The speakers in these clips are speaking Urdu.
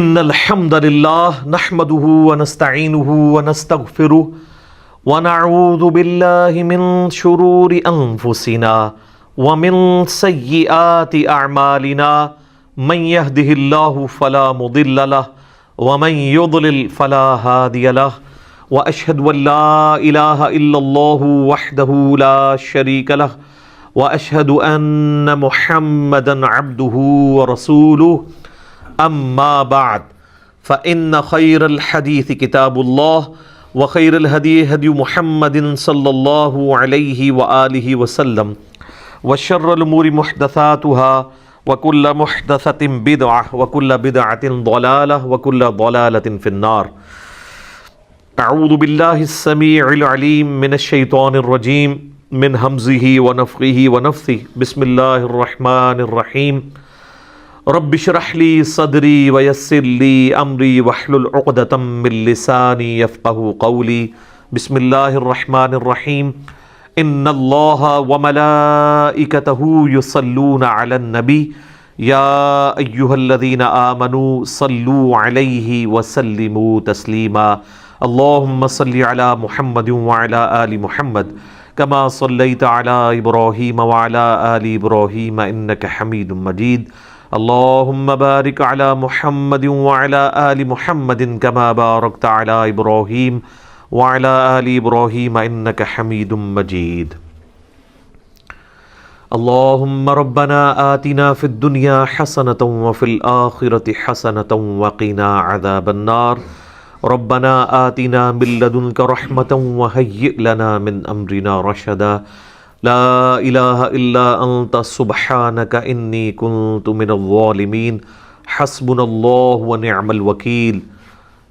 إن الحمد لله نحمده ونستعينه ونستغفره ونعوذ بالله من شرور أنفسنا ومن سيئات أعمالنا من يهده الله فلا مضل له ومن يضلل فلا هادي له وأشهد أن لا إله إلا الله وحده لا شريك له وأشهد أن محمدا عبده ورسوله اما بعد فإن خير الحديث كتاب الله وخير الهدي هدي محمد صلى الله عليه وآله وسلم وشر الأمور محدثاتها وكل محدثة بدعة وكل بدعة ضلالة وكل ضلالة في النار. اعوذ بالله السميع العليم من الشيطان الرجيم من همزه ونفخه ونفثه. بسم الله الرحمن الرحيم. رب اشرح لي صدري ويسر لي امري واحلل عقدة من لساني يفقهوا قولي. بسم الله الرحمن الرحيم. ان الله وملائكته يصلون على النبي يا ايها الذين آمنوا صلوا عليه وسلموا تسليما. اللهم صل على محمد وعلى آل محمد كما صليت على ابراهيم وعلى آل ابراهيم انك حميد مجيد. اللهم بارك على محمد وعلى آل محمد كما باركت على إبراهيم وعلى آل إبراهيم إنك حميد مجيد. اللهم ربنا آتنا في الدنيا حسنة وفي الآخرة حسنة وقنا عذاب النار. ربنا آتنا من لدنك رحمة وهيئ لنا من أمرنا رشدا. لا الہ الا انت سبحانک انی کنت من الظالمین. حسبنا اللہ ونعم الوکیل.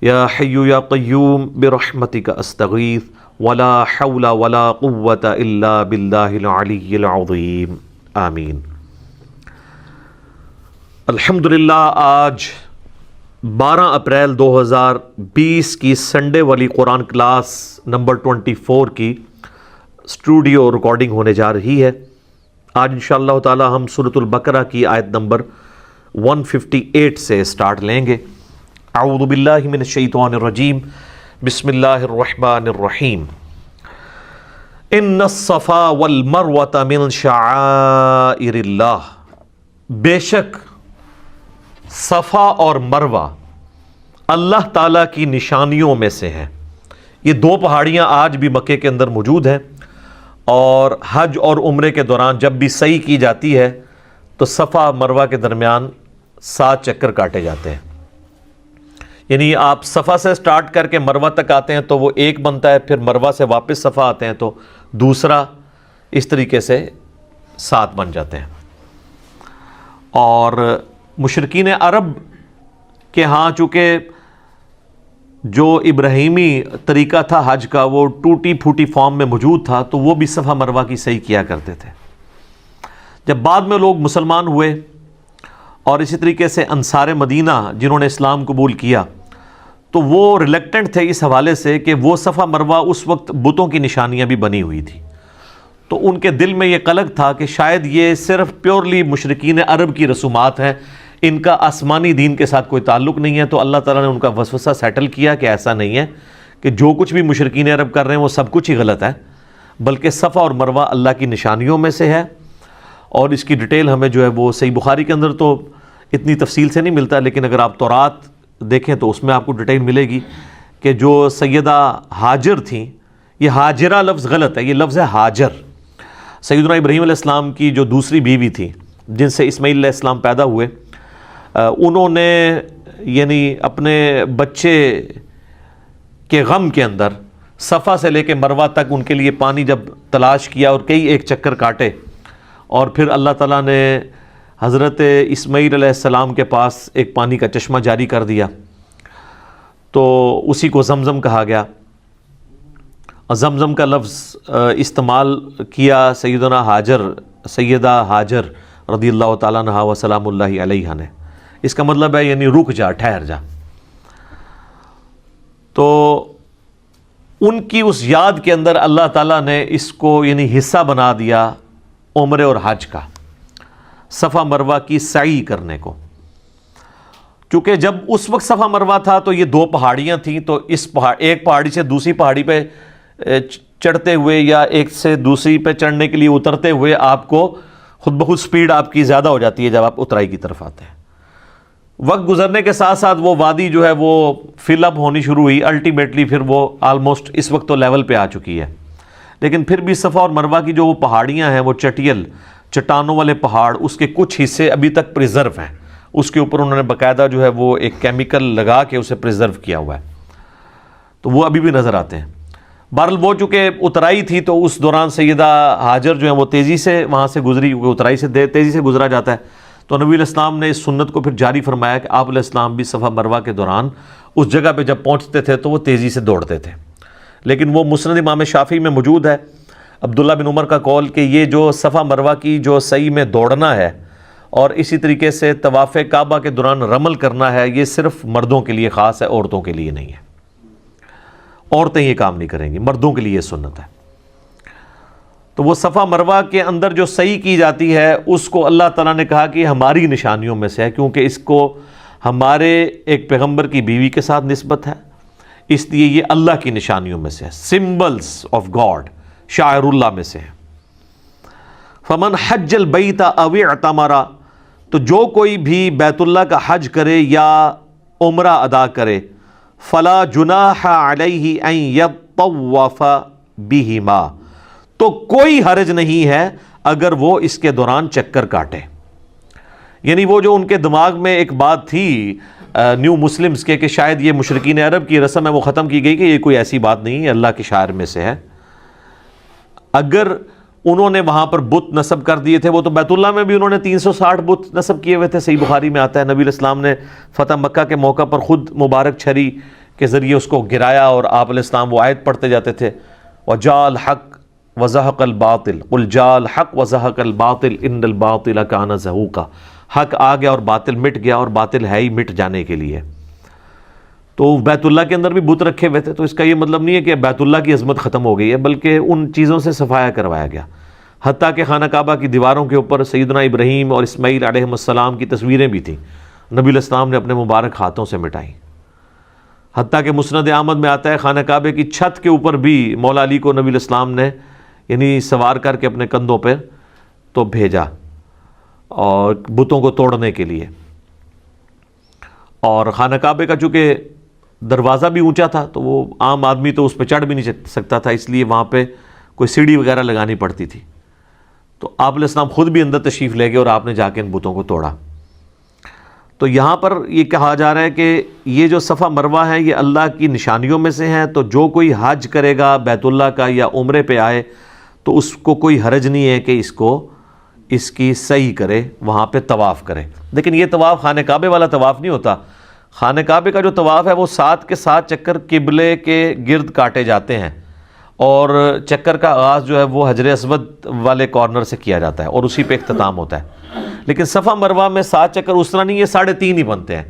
یا حی یا قیوم برحمتک استغیث ولا حول ولا قوة الا باللہ العلی العظیم. آمین. الحمدللہ آج 12 اپریل 2020 کی سنڈے والی قرآن کلاس نمبر 24 کی اسٹوڈیو ریکارڈنگ ہونے جا رہی ہے. آج انشاءاللہ تعالی ہم سورۃ البقرہ کی آیت نمبر 158 سے سٹارٹ لیں گے. اعوذ باللہ من الشیطان الرجیم. بسم اللہ الرحمن الرحیم. ان الصفا والمروۃ من شعائر اللہ. بے شک صفا اور مروہ اللہ تعالیٰ کی نشانیوں میں سے ہیں. یہ دو پہاڑیاں آج بھی مکے کے اندر موجود ہیں، اور حج اور عمرے کے دوران جب بھی سعی کی جاتی ہے تو صفا مروہ کے درمیان 7 چکر کاٹے جاتے ہیں. یعنی آپ صفا سے سٹارٹ کر کے مروہ تک آتے ہیں تو وہ ایک بنتا ہے، پھر مروہ سے واپس صفا آتے ہیں تو دوسرا، اس طریقے سے 7 بن جاتے ہیں. اور مشرکین عرب کے ہاں چونکہ جو ابراہیمی طریقہ تھا حج کا وہ ٹوٹی پھوٹی فارم میں موجود تھا، تو وہ بھی صفا مروہ کی صحیح کیا کرتے تھے. جب بعد میں لوگ مسلمان ہوئے اور اسی طریقے سے انصار مدینہ جنہوں نے اسلام قبول کیا، تو وہ ریلیکٹنٹ تھے اس حوالے سے کہ وہ صفا مروہ اس وقت بتوں کی نشانیاں بھی بنی ہوئی تھی. تو ان کے دل میں یہ قلق تھا کہ شاید یہ صرف پیورلی مشرکین عرب کی رسومات ہیں، ان کا آسمانی دین کے ساتھ کوئی تعلق نہیں ہے. تو اللہ تعالیٰ نے ان کا وسوسہ سیٹل کیا کہ ایسا نہیں ہے کہ جو کچھ بھی مشرکین عرب کر رہے ہیں وہ سب کچھ ہی غلط ہے، بلکہ صفا اور مروہ اللہ کی نشانیوں میں سے ہے. اور اس کی ڈیٹیل ہمیں جو ہے وہ صحیح بخاری کے اندر تو اتنی تفصیل سے نہیں ملتا، لیکن اگر آپ تورات دیکھیں تو اس میں آپ کو ڈیٹیل ملے گی کہ جو سیدہ ہاجر تھیں، یہ ہاجرہ لفظ غلط ہے، یہ لفظ ہے ہاجر. سیدنا ابراہیم علیہ السلام کی جو دوسری بیوی تھی جن سے اسماعیل علیہ السلام پیدا ہوئے، انہوں نے یعنی اپنے بچے کے غم کے اندر صفا سے لے کے مروہ تک ان کے لیے پانی جب تلاش کیا اور کئی ایک چکر کاٹے، اور پھر اللہ تعالیٰ نے حضرت اسماعیل علیہ السلام کے پاس ایک پانی کا چشمہ جاری کر دیا، تو اسی کو زمزم کہا گیا. زمزم کا لفظ استعمال کیا سیدہ ہاجر رضی اللہ تعالیٰ عنہا و سلام اللہ علیہا نے. اس کا مطلب ہے یعنی رک جا، ٹھہر جا. تو ان کی اس یاد کے اندر اللہ تعالیٰ نے اس کو یعنی حصہ بنا دیا عمرے اور حج کا، صفا مروہ کی سعی کرنے کو. کیونکہ جب اس وقت صفا مروہ تھا تو یہ دو پہاڑیاں تھیں، تو ایک پہاڑی سے دوسری پہاڑی پہ چڑھتے ہوئے یا ایک سے دوسری پہ چڑھنے کے لیے اترتے ہوئے آپ کو خود بخود سپیڈ آپ کی زیادہ ہو جاتی ہے جب آپ اترائی کی طرف آتے ہیں۔ وقت گزرنے کے ساتھ ساتھ وہ وادی جو ہے وہ فل اپ ہونی شروع ہوئی، الٹیمیٹلی پھر وہ آلموسٹ اس وقت تو لیول پہ آ چکی ہے، لیکن پھر بھی صفا اور مروہ کی جو وہ پہاڑیاں ہیں، وہ چٹیل چٹانوں والے پہاڑ، اس کے کچھ حصے ابھی تک پریزرو ہیں، اس کے اوپر انہوں نے باقاعدہ جو ہے وہ ایک کیمیکل لگا کے اسے پریزرو کیا ہوا ہے، تو وہ ابھی بھی نظر آتے ہیں۔ بہرحال وہ چونکہ اترائی تھی تو اس دوران سیدہ ہاجر جو ہیں وہ تیزی سے وہاں سے گزری، کیونکہ اترائی سے تیزی سے گزرا جاتا ہے، تو نبی علیہ السلام نے اس سنت کو پھر جاری فرمایا کہ آپ علیہ السلام بھی صفا مروہ کے دوران اس جگہ پہ جب پہنچتے تھے تو وہ تیزی سے دوڑتے تھے۔ لیکن وہ مسند امام شافعی میں موجود ہے عبداللہ بن عمر کا قول کہ یہ جو صفا مروہ کی جو سعی میں دوڑنا ہے اور اسی طریقے سے طواف کعبہ کے دوران رمل کرنا ہے، یہ صرف مردوں کے لیے خاص ہے، عورتوں کے لیے نہیں ہے۔ عورتیں یہ کام نہیں کریں گی، مردوں کے لیے یہ سنت ہے۔ تو وہ صفا مروہ کے اندر جو سعی کی جاتی ہے اس کو اللہ تعالیٰ نے کہا کہ ہماری نشانیوں میں سے ہے، کیونکہ اس کو ہمارے ایک پیغمبر کی بیوی کے ساتھ نسبت ہے، اس لیے یہ اللہ کی نشانیوں میں سے ہے، سمبلز آف گاڈ، شاعر اللہ میں سے ہے۔ فمن حج البیت او اعتمر، تو جو کوئی بھی بیت اللہ کا حج کرے یا عمرہ ادا کرے، فلا جناح علیہ ان یطوف بہما، تو کوئی حرج نہیں ہے اگر وہ اس کے دوران چکر کاٹے۔ یعنی وہ جو ان کے دماغ میں ایک بات تھی نیو مسلمز کے کہ شاید یہ مشرکین عرب کی رسم ہے، وہ ختم کی گئی کہ یہ کوئی ایسی بات نہیں ہے، اللہ کے شاعر میں سے ہے۔ اگر انہوں نے وہاں پر بت نصب کر دیے تھے، وہ تو بیت اللہ میں بھی انہوں نے 360 بت نصب کیے ہوئے تھے، صحیح بخاری میں آتا ہے نبی علیہ السلام نے فتح مکہ کے موقع پر خود مبارک چھری کے ذریعے اس کو گرایا، اور آپ علیہ السلام وہ آیت پڑھتے جاتے تھے، وَجَاءَ الْحَقُّ وَزَهَقَ الْبَاطِلُ قُلْ جَاءَ الْحَقُّ وَزَهَقَ الْبَاطِلُ إِنَّ الْبَاطِلَ كَانَ زَهُوقًا، حق آ گیا اور باطل مٹ گیا، اور باطل ہے ہی مٹ جانے کے لیے۔ تو بیت اللہ کے اندر بھی بت رکھے ہوئے تھے، تو اس کا یہ مطلب نہیں ہے کہ بیت اللہ کی عظمت ختم ہو گئی ہے، بلکہ ان چیزوں سے صفایا کروایا گیا۔ حتیٰ کہ خانہ کعبہ کی دیواروں کے اوپر سیدنا ابراہیم اور اسماعیل علیہ السلام کی تصویریں بھی تھیں، نبی علیہ السلام نے اپنے مبارک ہاتھوں سے مٹائیں۔ حتیٰ کہ مسند احمد میں آتا ہے خانہ کعبے کی چھت کے اوپر بھی مولا علی کو نبی علیہ السلام نے یعنی سوار کر کے اپنے کندھوں پہ تو بھیجا اور بتوں کو توڑنے کے لیے۔ اور خانہ کعبے کا چونکہ دروازہ بھی اونچا تھا تو وہ عام آدمی تو اس پہ چڑھ بھی نہیں سکتا تھا، اس لیے وہاں پہ کوئی سیڑھی وغیرہ لگانی پڑتی تھی، تو آپ علیہ السلام خود بھی اندر تشریف لے گئے اور آپ نے جا کے ان بتوں کو توڑا۔ تو یہاں پر یہ کہا جا رہا ہے کہ یہ جو صفا مروہ ہے یہ اللہ کی نشانیوں میں سے ہیں، تو جو کوئی حج کرے گا بیت اللہ کا یا عمرے پہ آئے تو اس کو کوئی حرج نہیں ہے کہ اس کی سعی کرے، وہاں پہ طواف کرے۔ لیکن یہ طواف خانہ کعبے والا طواف نہیں ہوتا، خانہ کعبے کا جو طواف ہے وہ 7 کے 7 چکر قبلے کے گرد کاٹے جاتے ہیں، اور چکر کا آغاز جو ہے وہ حجر اسود والے کارنر سے کیا جاتا ہے اور اسی پہ اختتام ہوتا ہے۔ لیکن صفا مروہ میں 7 چکر اس طرح نہیں، یہ 3.5 ہی بنتے ہیں۔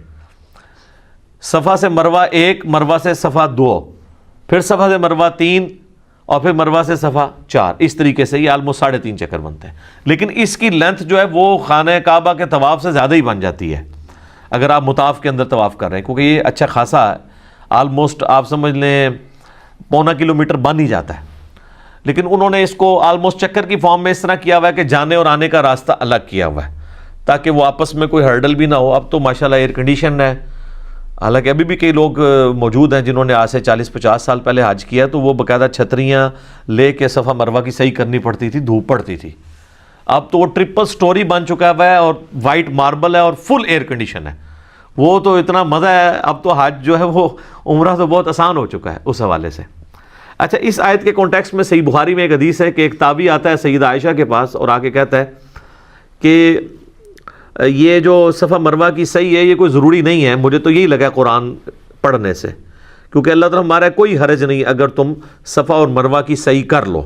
صفا سے مروہ 1، مروہ سے صفا 2، پھر صفا سے مروہ 3، اور پھر مروہ سے صفا 4، اس طریقے سے یہ آلموسٹ 3.5 چکر بنتے ہیں۔ لیکن اس کی لینتھ جو ہے وہ خانہ کعبہ کے طواف سے زیادہ ہی بن جاتی ہے اگر آپ مطاف کے اندر طواف کر رہے ہیں، کیونکہ یہ اچھا خاصا آلموسٹ آپ سمجھ لیں 1.25 کلومیٹر بن ہی جاتا ہے۔ لیکن انہوں نے اس کو آلموسٹ چکر کی فارم میں اس طرح کیا ہوا ہے کہ جانے اور آنے کا راستہ الگ کیا ہوا ہے تاکہ وہ آپس میں کوئی ہرڈل بھی نہ ہو۔ اب تو ماشاءاللہ ایئر کنڈیشن ہے، حالانکہ ابھی بھی کئی لوگ موجود ہیں جنہوں نے آج سے 40-50 سال پہلے حج کیا، تو وہ باقاعدہ چھتریاں لے کے صفا مروہ کی صحیح کرنی پڑتی تھی، دھوپ پڑتی تھی۔ اب تو وہ ٹرپل سٹوری بن چکا ہے اور وائٹ ماربل ہے اور فل ایئر کنڈیشن ہے، وہ تو اتنا مزہ ہے۔ اب تو حج جو ہے وہ عمرہ تو بہت آسان ہو چکا ہے اس حوالے سے۔ اچھا، اس آیت کے کانٹیکسٹ میں صحیح بخاری میں ایک حدیث ہے کہ ایک تابعی آتا ہے سیدہ عائشہ کے پاس اور آ کے کہتا ہے کہ یہ جو صفا مروہ کی صحیح ہے یہ کوئی ضروری نہیں ہے، مجھے تو یہی لگا قرآن پڑھنے سے، کیونکہ اللہ تعالیٰ ہمارا کوئی حرج نہیں اگر تم صفا اور مروہ کی صحیح کر لو۔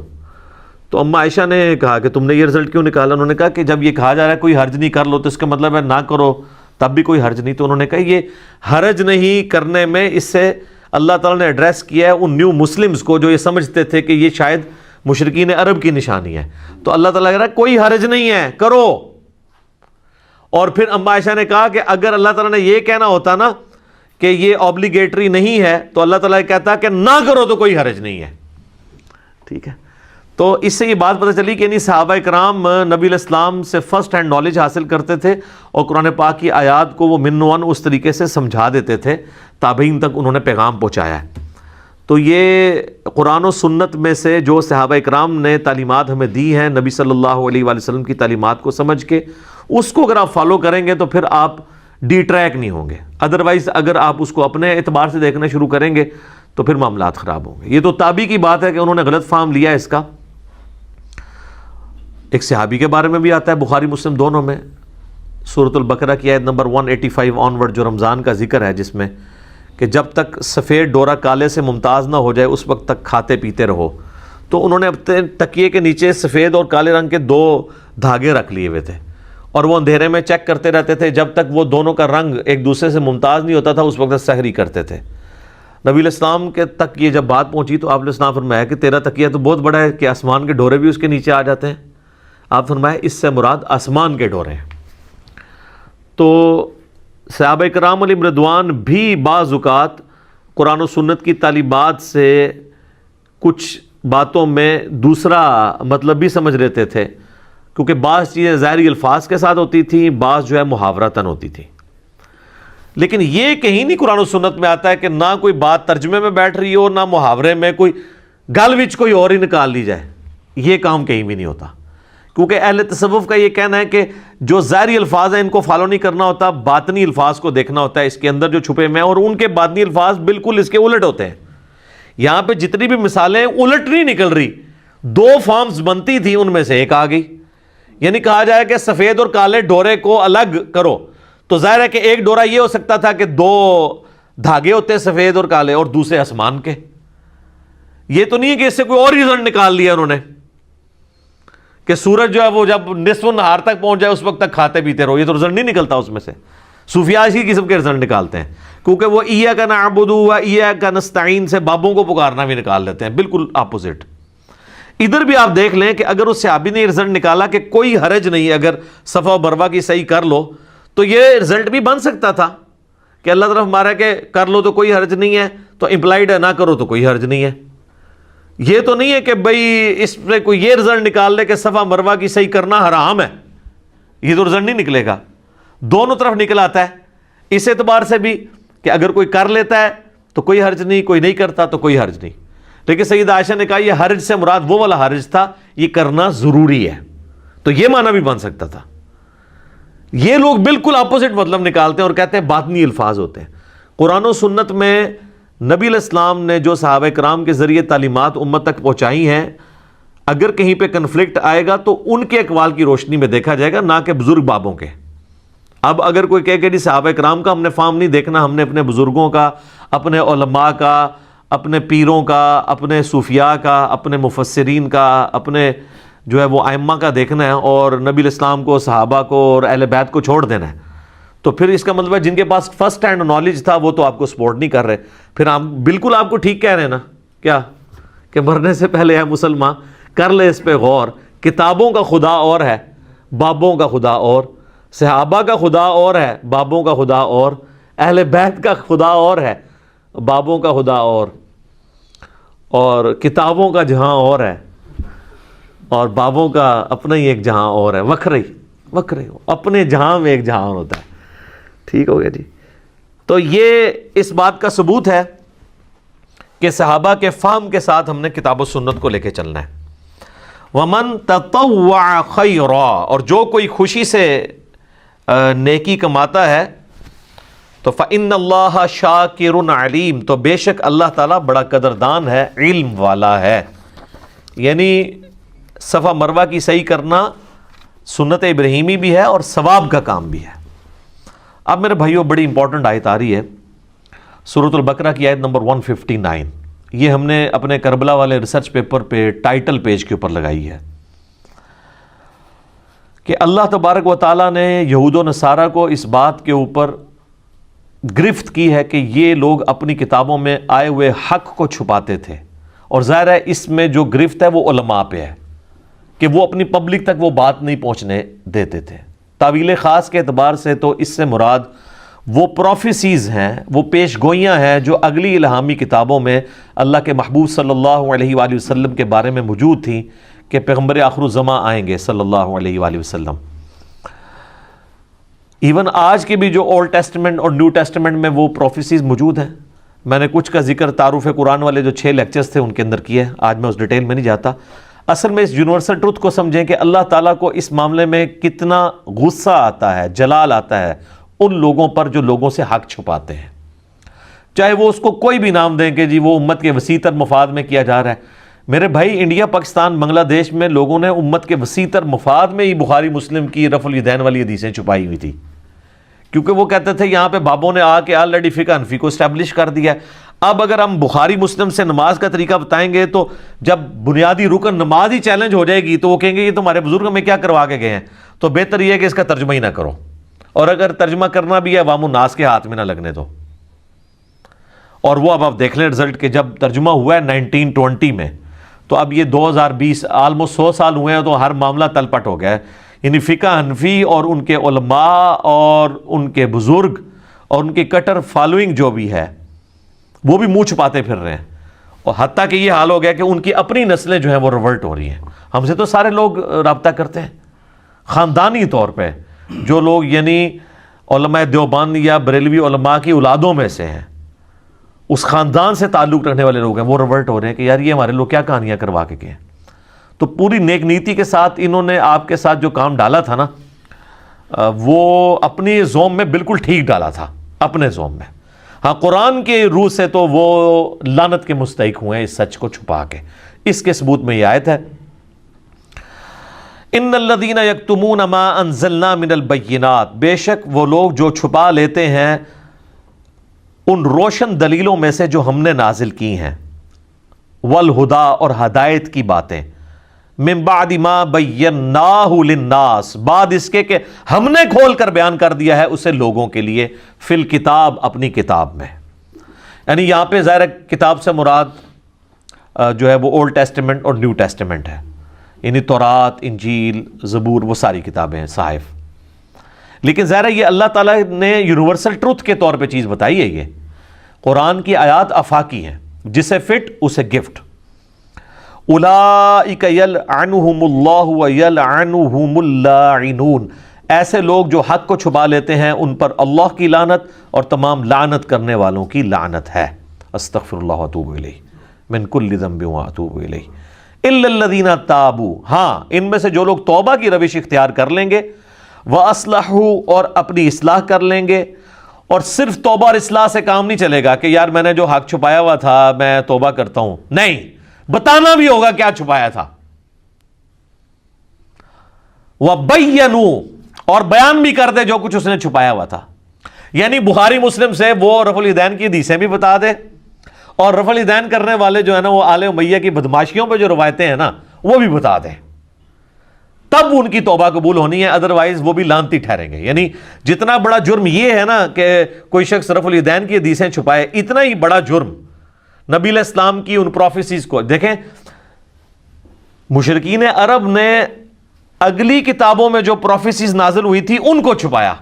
تو اما عائشہ نے کہا کہ تم نے یہ رزلٹ کیوں نکالا؟ انہوں نے کہا کہ جب یہ کہا جا رہا ہے کوئی حرج نہیں کر لو تو اس کا مطلب ہے نہ کرو تب بھی کوئی حرج نہیں۔ تو انہوں نے کہا یہ حرج نہیں کرنے میں اس سے اللہ تعالیٰ نے ایڈریس کیا ہے ان نیو مسلمز کو جو یہ سمجھتے تھے کہ یہ شاید مشرکین عرب کی نشانی ہے، تو اللہ تعالیٰ کہہ رہا ہے کوئی حرج نہیں ہے، کرو۔ اور پھر اما عائشہ نے کہا کہ اگر اللہ تعالیٰ نے یہ کہنا ہوتا نا کہ یہ اوبلیگیٹری نہیں ہے تو اللہ تعالیٰ کہتا کہ نہ کرو تو کوئی حرج نہیں ہے. ٹھیک ہے, تو اس سے یہ بات پتہ چلی کہ صحابہ کرام نبی علیہ السلام سے فرسٹ ہینڈ نالج حاصل کرتے تھے اور قرآن پاک کی آیات کو وہ من ون اس طریقے سے سمجھا دیتے تھے, تابعین تک انہوں نے پیغام پہنچایا ہے. تو یہ قرآن و سنت میں سے جو صحابہ کرام نے تعلیمات ہمیں دی ہیں نبی صلی اللہ علیہ وآلہ وسلم کی تعلیمات کو سمجھ کے, اس کو اگر آپ فالو کریں گے تو پھر آپ ڈی ٹریک نہیں ہوں گے. ادروائز اگر آپ اس کو اپنے اعتبار سے دیکھنا شروع کریں گے تو پھر معاملات خراب ہوں گے. یہ تو تابعی کی بات ہے کہ انہوں نے غلط فہم لیا اس کا. ایک صحابی کے بارے میں بھی آتا ہے بخاری مسلم دونوں میں, سورۃ البقرہ کی آیت نمبر 185 آنورڈ, جو رمضان کا ذکر ہے, جس میں کہ جب تک سفید ڈورا کالے سے ممتاز نہ ہو جائے اس وقت تک کھاتے پیتے رہو. تو انہوں نے اپنے تکیے کے نیچے سفید اور کالے رنگ کے 2 دھاگے رکھ لیے ہوئے تھے اور وہ اندھیرے میں چیک کرتے رہتے تھے. جب تک وہ دونوں کا رنگ ایک دوسرے سے ممتاز نہیں ہوتا تھا اس وقت سحری کرتے تھے. نبی علیہ السلام کے تک یہ جب بات پہنچی تو آپ علیہ السلام فرمایا کہ تیرا تکیہ تو بہت بڑا ہے کہ آسمان کے ڈورے بھی اس کے نیچے آ جاتے ہیں. آپ فرمایا اس سے مراد آسمان کے ڈورے ہیں. تو صحابہ کرام علیہم رضوان بھی بعض اوقات قرآن و سنت کی تعلیمات سے کچھ باتوں میں دوسرا مطلب بھی سمجھ لیتے تھے, کیونکہ بعض چیزیں ظاہری الفاظ کے ساتھ ہوتی تھیں, بعض جو ہے محاورتاً ہوتی تھی. لیکن یہ کہیں نہیں قرآن و سنت میں آتا ہے کہ نہ کوئی بات ترجمے میں بیٹھ رہی ہو نہ محاورے میں کوئی گل وچ کوئی اور ہی نکال لی جائے. یہ کام کہیں بھی نہیں ہوتا, کیونکہ اہل تصوف کا یہ کہنا ہے کہ جو ظاہری الفاظ ہیں ان کو فالو نہیں کرنا ہوتا, باطنی الفاظ کو دیکھنا ہوتا ہے, اس کے اندر جو چھپے ہوئے ہیں, اور ان کے باطنی الفاظ بالکل اس کے الٹ ہوتے ہیں. یہاں پہ جتنی بھی مثالیں الٹ نہیں نکل رہی, 2 فارمز بنتی تھی ان میں سے ایک آ گئی. یعنی کہا جائے کہ سفید اور کالے ڈورے کو الگ کرو تو ظاہر ہے کہ ایک ڈورا یہ ہو سکتا تھا کہ 2 دھاگے ہوتے سفید اور کالے اور دوسرے آسمان کے. یہ تو نہیں ہے کہ اس سے کوئی اور رزلٹ نکال لیا انہوں نے کہ سورج جو ہے وہ جب نصف النہار تک پہنچ جائے اس وقت تک کھاتے پیتے رہو. یہ تو رزلٹ نہیں نکلتا اس میں سے. صوفیاء اسی قسم کے رزلٹ نکالتے ہیں, کیونکہ وہ ایاک نعبد و ایاک نستعین سے بابوں کو پکارنا بھی نکال لیتے ہیں, بالکل اپوزٹ. ادھر بھی آپ دیکھ لیں کہ اگر اس صحابی نے رزلٹ نکالا کہ کوئی حرج نہیں اگر صفا و مروہ کی صحیح کر لو, تو یہ رزلٹ بھی بن سکتا تھا کہ اللہ طرف ہمارا کہ کر لو تو کوئی حرج نہیں ہے, تو امپلائڈ ہے نہ کرو تو کوئی حرج نہیں ہے. یہ تو نہیں ہے کہ بھئی اس پہ کوئی یہ رزلٹ نکال لے کہ صفا مروہ کی صحیح کرنا حرام ہے. یہ تو رزلٹ نہیں نکلے گا, دونوں طرف نکل آتا ہے. اس اعتبار سے بھی کہ اگر کوئی کر لیتا ہے تو کوئی حرج نہیں, کوئی نہیں کرتا تو کوئی حرج نہیں. لیکن سیدہ عائشہ نے کہا یہ حرج سے مراد وہ والا حرج تھا, یہ کرنا ضروری ہے. تو یہ معنی بھی بن سکتا تھا. یہ لوگ بالکل اپوزٹ مطلب نکالتے ہیں اور کہتے ہیں باطنی الفاظ ہوتے ہیں. قرآن و سنت میں نبی علیہ السلام نے جو صحابہ کرام کے ذریعے تعلیمات امت تک پہنچائی ہیں, اگر کہیں پہ کنفلکٹ آئے گا تو ان کے اقوال کی روشنی میں دیکھا جائے گا, نہ کہ بزرگ بابوں کے. اب اگر کوئی کہے کہ جی صحابہ کرام کا ہم نے فارم نہیں دیکھنا, ہم نے اپنے بزرگوں کا, اپنے علماء کا, اپنے پیروں کا, اپنے صوفیاء کا, اپنے مفسرین کا, اپنے جو ہے وہ ائمہ کا دیکھنا ہے, اور نبی علیہ السلام کو, صحابہ کو اور اہل بیت کو چھوڑ دینا ہے, تو پھر اس کا مطلب ہے جن کے پاس فرسٹ ہینڈ نالج تھا وہ تو آپ کو سپورٹ نہیں کر رہے. پھر آپ بالکل آپ کو ٹھیک کہہ رہے ہیں نا کیا, کہ مرنے سے پہلے ہے مسلمان کر لے اس پہ غور. کتابوں کا خدا اور ہے, بابوں کا خدا اور, صحابہ کا خدا اور ہے, بابوں کا خدا اور, اہل بیت کا خدا اور ہے, بابوں کا خدا اور کتابوں کا جہاں اور ہے, اور بابوں کا اپنا ہی ایک جہاں اور ہے. وکھرے اپنے جہاں میں ایک جہاں اور ہوتا ہے. ٹھیک ہو گیا جی. تو یہ اس بات کا ثبوت ہے کہ صحابہ کے فہم کے ساتھ ہم نے کتاب و سنت کو لے کے چلنا ہے. وَمَن تَطَوَّعَ خَيْرًا, اور جو کوئی خوشی سے نیکی کماتا ہے تو فَإِنَّ اللَّهَ شَاكِرٌ عَلِيمٌ, تو بے شک اللہ تعالیٰ بڑا قدردان ہے, علم والا ہے. یعنی صفا مروہ کی صحیح کرنا سنت ابراہیمی بھی ہے اور ثواب کا کام بھی ہے. اب میرے بھائیوں بڑی امپورٹنٹ آیت آ رہی ہے, سورۃ البقرہ کی آیت نمبر 159. یہ ہم نے اپنے کربلا والے ریسرچ پیپر پہ ٹائٹل پیج کے اوپر لگائی ہے کہ اللہ تبارک و تعالیٰ نے یہود و نصارہ کو اس بات کے اوپر گرفت کی ہے کہ یہ لوگ اپنی کتابوں میں آئے ہوئے حق کو چھپاتے تھے, اور ظاہر ہے اس میں جو گرفت ہے وہ علماء پہ ہے کہ وہ اپنی پبلک تک وہ بات نہیں پہنچنے دیتے تھے. تعویل خاص کے اعتبار سے تو اس سے مراد وہ پروفیسیز ہیں، وہ پیش گوئیاں ہیں جو اگلی الہامی کتابوں میں اللہ کے محبوب صلی اللہ علیہ وآلہ وسلم کے بارے میں موجود تھیں کہ پیغمبر آخر الزماں آئیں گے صلی اللہ علیہ وآلہ وسلم۔ ایون آج کے بھی جو اولڈ ٹیسٹمنٹ اور نیو ٹیسٹمنٹ میں وہ پروفیسیز موجود ہیں۔ میں نے کچھ کا ذکر تعارف قرآن والے جو 6 لیکچرز تھے ان کے اندر کیا ہے، آج میں اس ڈیٹیل میں نہیں جاتا۔ اصل میں اس یونیورسل ٹروتھ کو سمجھیں کہ اللہ تعالیٰ کو اس معاملے میں کتنا غصہ آتا ہے، جلال آتا ہے ان لوگوں پر جو لوگوں سے حق چھپاتے ہیں، چاہے وہ اس کو کوئی بھی نام دیں کہ جی وہ امت کے وسیع تر مفاد میں کیا جا رہا ہے۔ میرے بھائی، انڈیا، پاکستان، بنگلہ دیش میں لوگوں نے امت کے وسیع تر مفاد میں ہی بخاری مسلم کی رفع الیدین والی حدیثیں چھپائی ہوئی تھی، کیونکہ وہ کہتے تھے یہاں پہ بابوں نے آ کے آلریڈی فقہ حنفی کو اسٹیبلش کر دیا ہے۔ اب اگر ہم بخاری مسلم سے نماز کا طریقہ بتائیں گے تو جب بنیادی رکن نماز ہی چیلنج ہو جائے گی تو وہ کہیں گے یہ تمہارے بزرگ ہمیں کیا کروا کے گئے ہیں، تو بہتر یہ ہے کہ اس کا ترجمہ ہی نہ کرو، اور اگر ترجمہ کرنا بھی ہے عوام الناس کے ہاتھ میں نہ لگنے دو۔ اور وہ اب آپ دیکھ لیں رزلٹ کہ جب ترجمہ ہوا ہے 1920 میں، تو اب یہ 2020 آلموسٹ 100 سال ہوئے ہیں، تو ہر معاملہ تل پٹ ہو گیا ہے۔ یعنی فقہ حنفی اور ان کے علماء اور ان کے بزرگ اور ان کی کٹر فالوئنگ جو بھی ہے وہ بھی منہ چھپاتے پھر رہے ہیں، اور حتیٰ کہ یہ حال ہو گیا کہ ان کی اپنی نسلیں جو ہیں وہ ریورٹ ہو رہی ہیں۔ ہم سے تو سارے لوگ رابطہ کرتے ہیں خاندانی طور پہ، جو لوگ یعنی علماء دیوبند یا بریلوی علماء کی اولادوں میں سے ہیں، اس خاندان سے تعلق رکھنے والے لوگ ہیں، وہ ریورٹ ہو رہے ہیں کہ یار یہ ہمارے لوگ کیا کہانیاں کروا کے گئے ہیں۔ تو پوری نیک نیتی کے ساتھ انہوں نے آپ کے ساتھ جو کام ڈالا تھا نا، وہ اپنی زوم میں بالکل ٹھیک ڈالا تھا، اپنے زوم میں۔ ہاں، قرآن کے روح سے تو وہ لعنت کے مستحق ہوئے ہیں اس سچ کو چھپا کے۔ اس کے ثبوت میں یہ آیت ہے، ان الذین یکتمون ما انزلنا من البینات، بے شک وہ لوگ جو چھپا لیتے ہیں ان روشن دلیلوں میں سے جو ہم نے نازل کی ہیں، والہدا، اور ہدایت کی باتیں، من بعد ما بیناہ للناس، بعد اس کے کہ ہم نے کھول کر بیان کر دیا ہے اسے لوگوں کے لیے، فی الکتاب، اپنی کتاب میں۔ یعنی یہاں پہ ظاہر کتاب سے مراد جو ہے وہ اولڈ ٹیسٹمنٹ اور نیو ٹیسٹمنٹ ہے، یعنی تورات، انجیل، زبور، وہ ساری کتابیں ہیں، صحائف۔ لیکن ظاہر یہ اللہ تعالیٰ نے یونیورسل ٹروتھ کے طور پہ چیز بتائی ہے۔ یہ قرآن کی آیات آفاقی ہیں، جسے فٹ اسے گفٹ۔ اولئک یلعنہم اللہ ویلعنہم اللاعنون، ایسے لوگ جو حق کو چھپا لیتے ہیں ان پر اللہ کی لعنت اور تمام لعنت کرنے والوں کی لعنت ہے۔ استغفر اللہ واتوب الیہ من کل ذنب واتوب الیہ الا الذین تابوا، ہاں ان میں سے جو لوگ توبہ کی روش اختیار کر لیں گے، واصلحوا، اور اپنی اصلاح کر لیں گے۔ اور صرف توبہ اور اصلاح سے کام نہیں چلے گا کہ یار میں نے جو حق چھپایا ہوا تھا میں توبہ کرتا ہوں، نہیں، بتانا بھی ہوگا کیا چھپایا تھا۔ وَبَيَّنُوا، اور بیان بھی کر دے جو کچھ اس نے چھپایا ہوا تھا۔ یعنی بخاری مسلم سے وہ رفع الیدین کی حدیثیں بھی بتا دے، اور رفع الیدین کرنے والے جو ہے نا وہ آل امیہ کی بدماشیوں پہ جو روایتیں ہیں نا وہ بھی بتا دیں، تب ان کی توبہ قبول ہونی ہے، ادروائز وہ بھی لعنتی ٹھہریں گے۔ یعنی جتنا بڑا جرم یہ ہے نا کہ کوئی شخص رفع الیدین کی حدیثیں چھپائے، اتنا ہی بڑا جرم نبی علیہ السلام کی ان پروفیسیز کو دیکھیں۔ مشرکین عرب نے اگلی کتابوں میں جو پروفیسیز نازل ہوئی تھی ان کو چھپایا،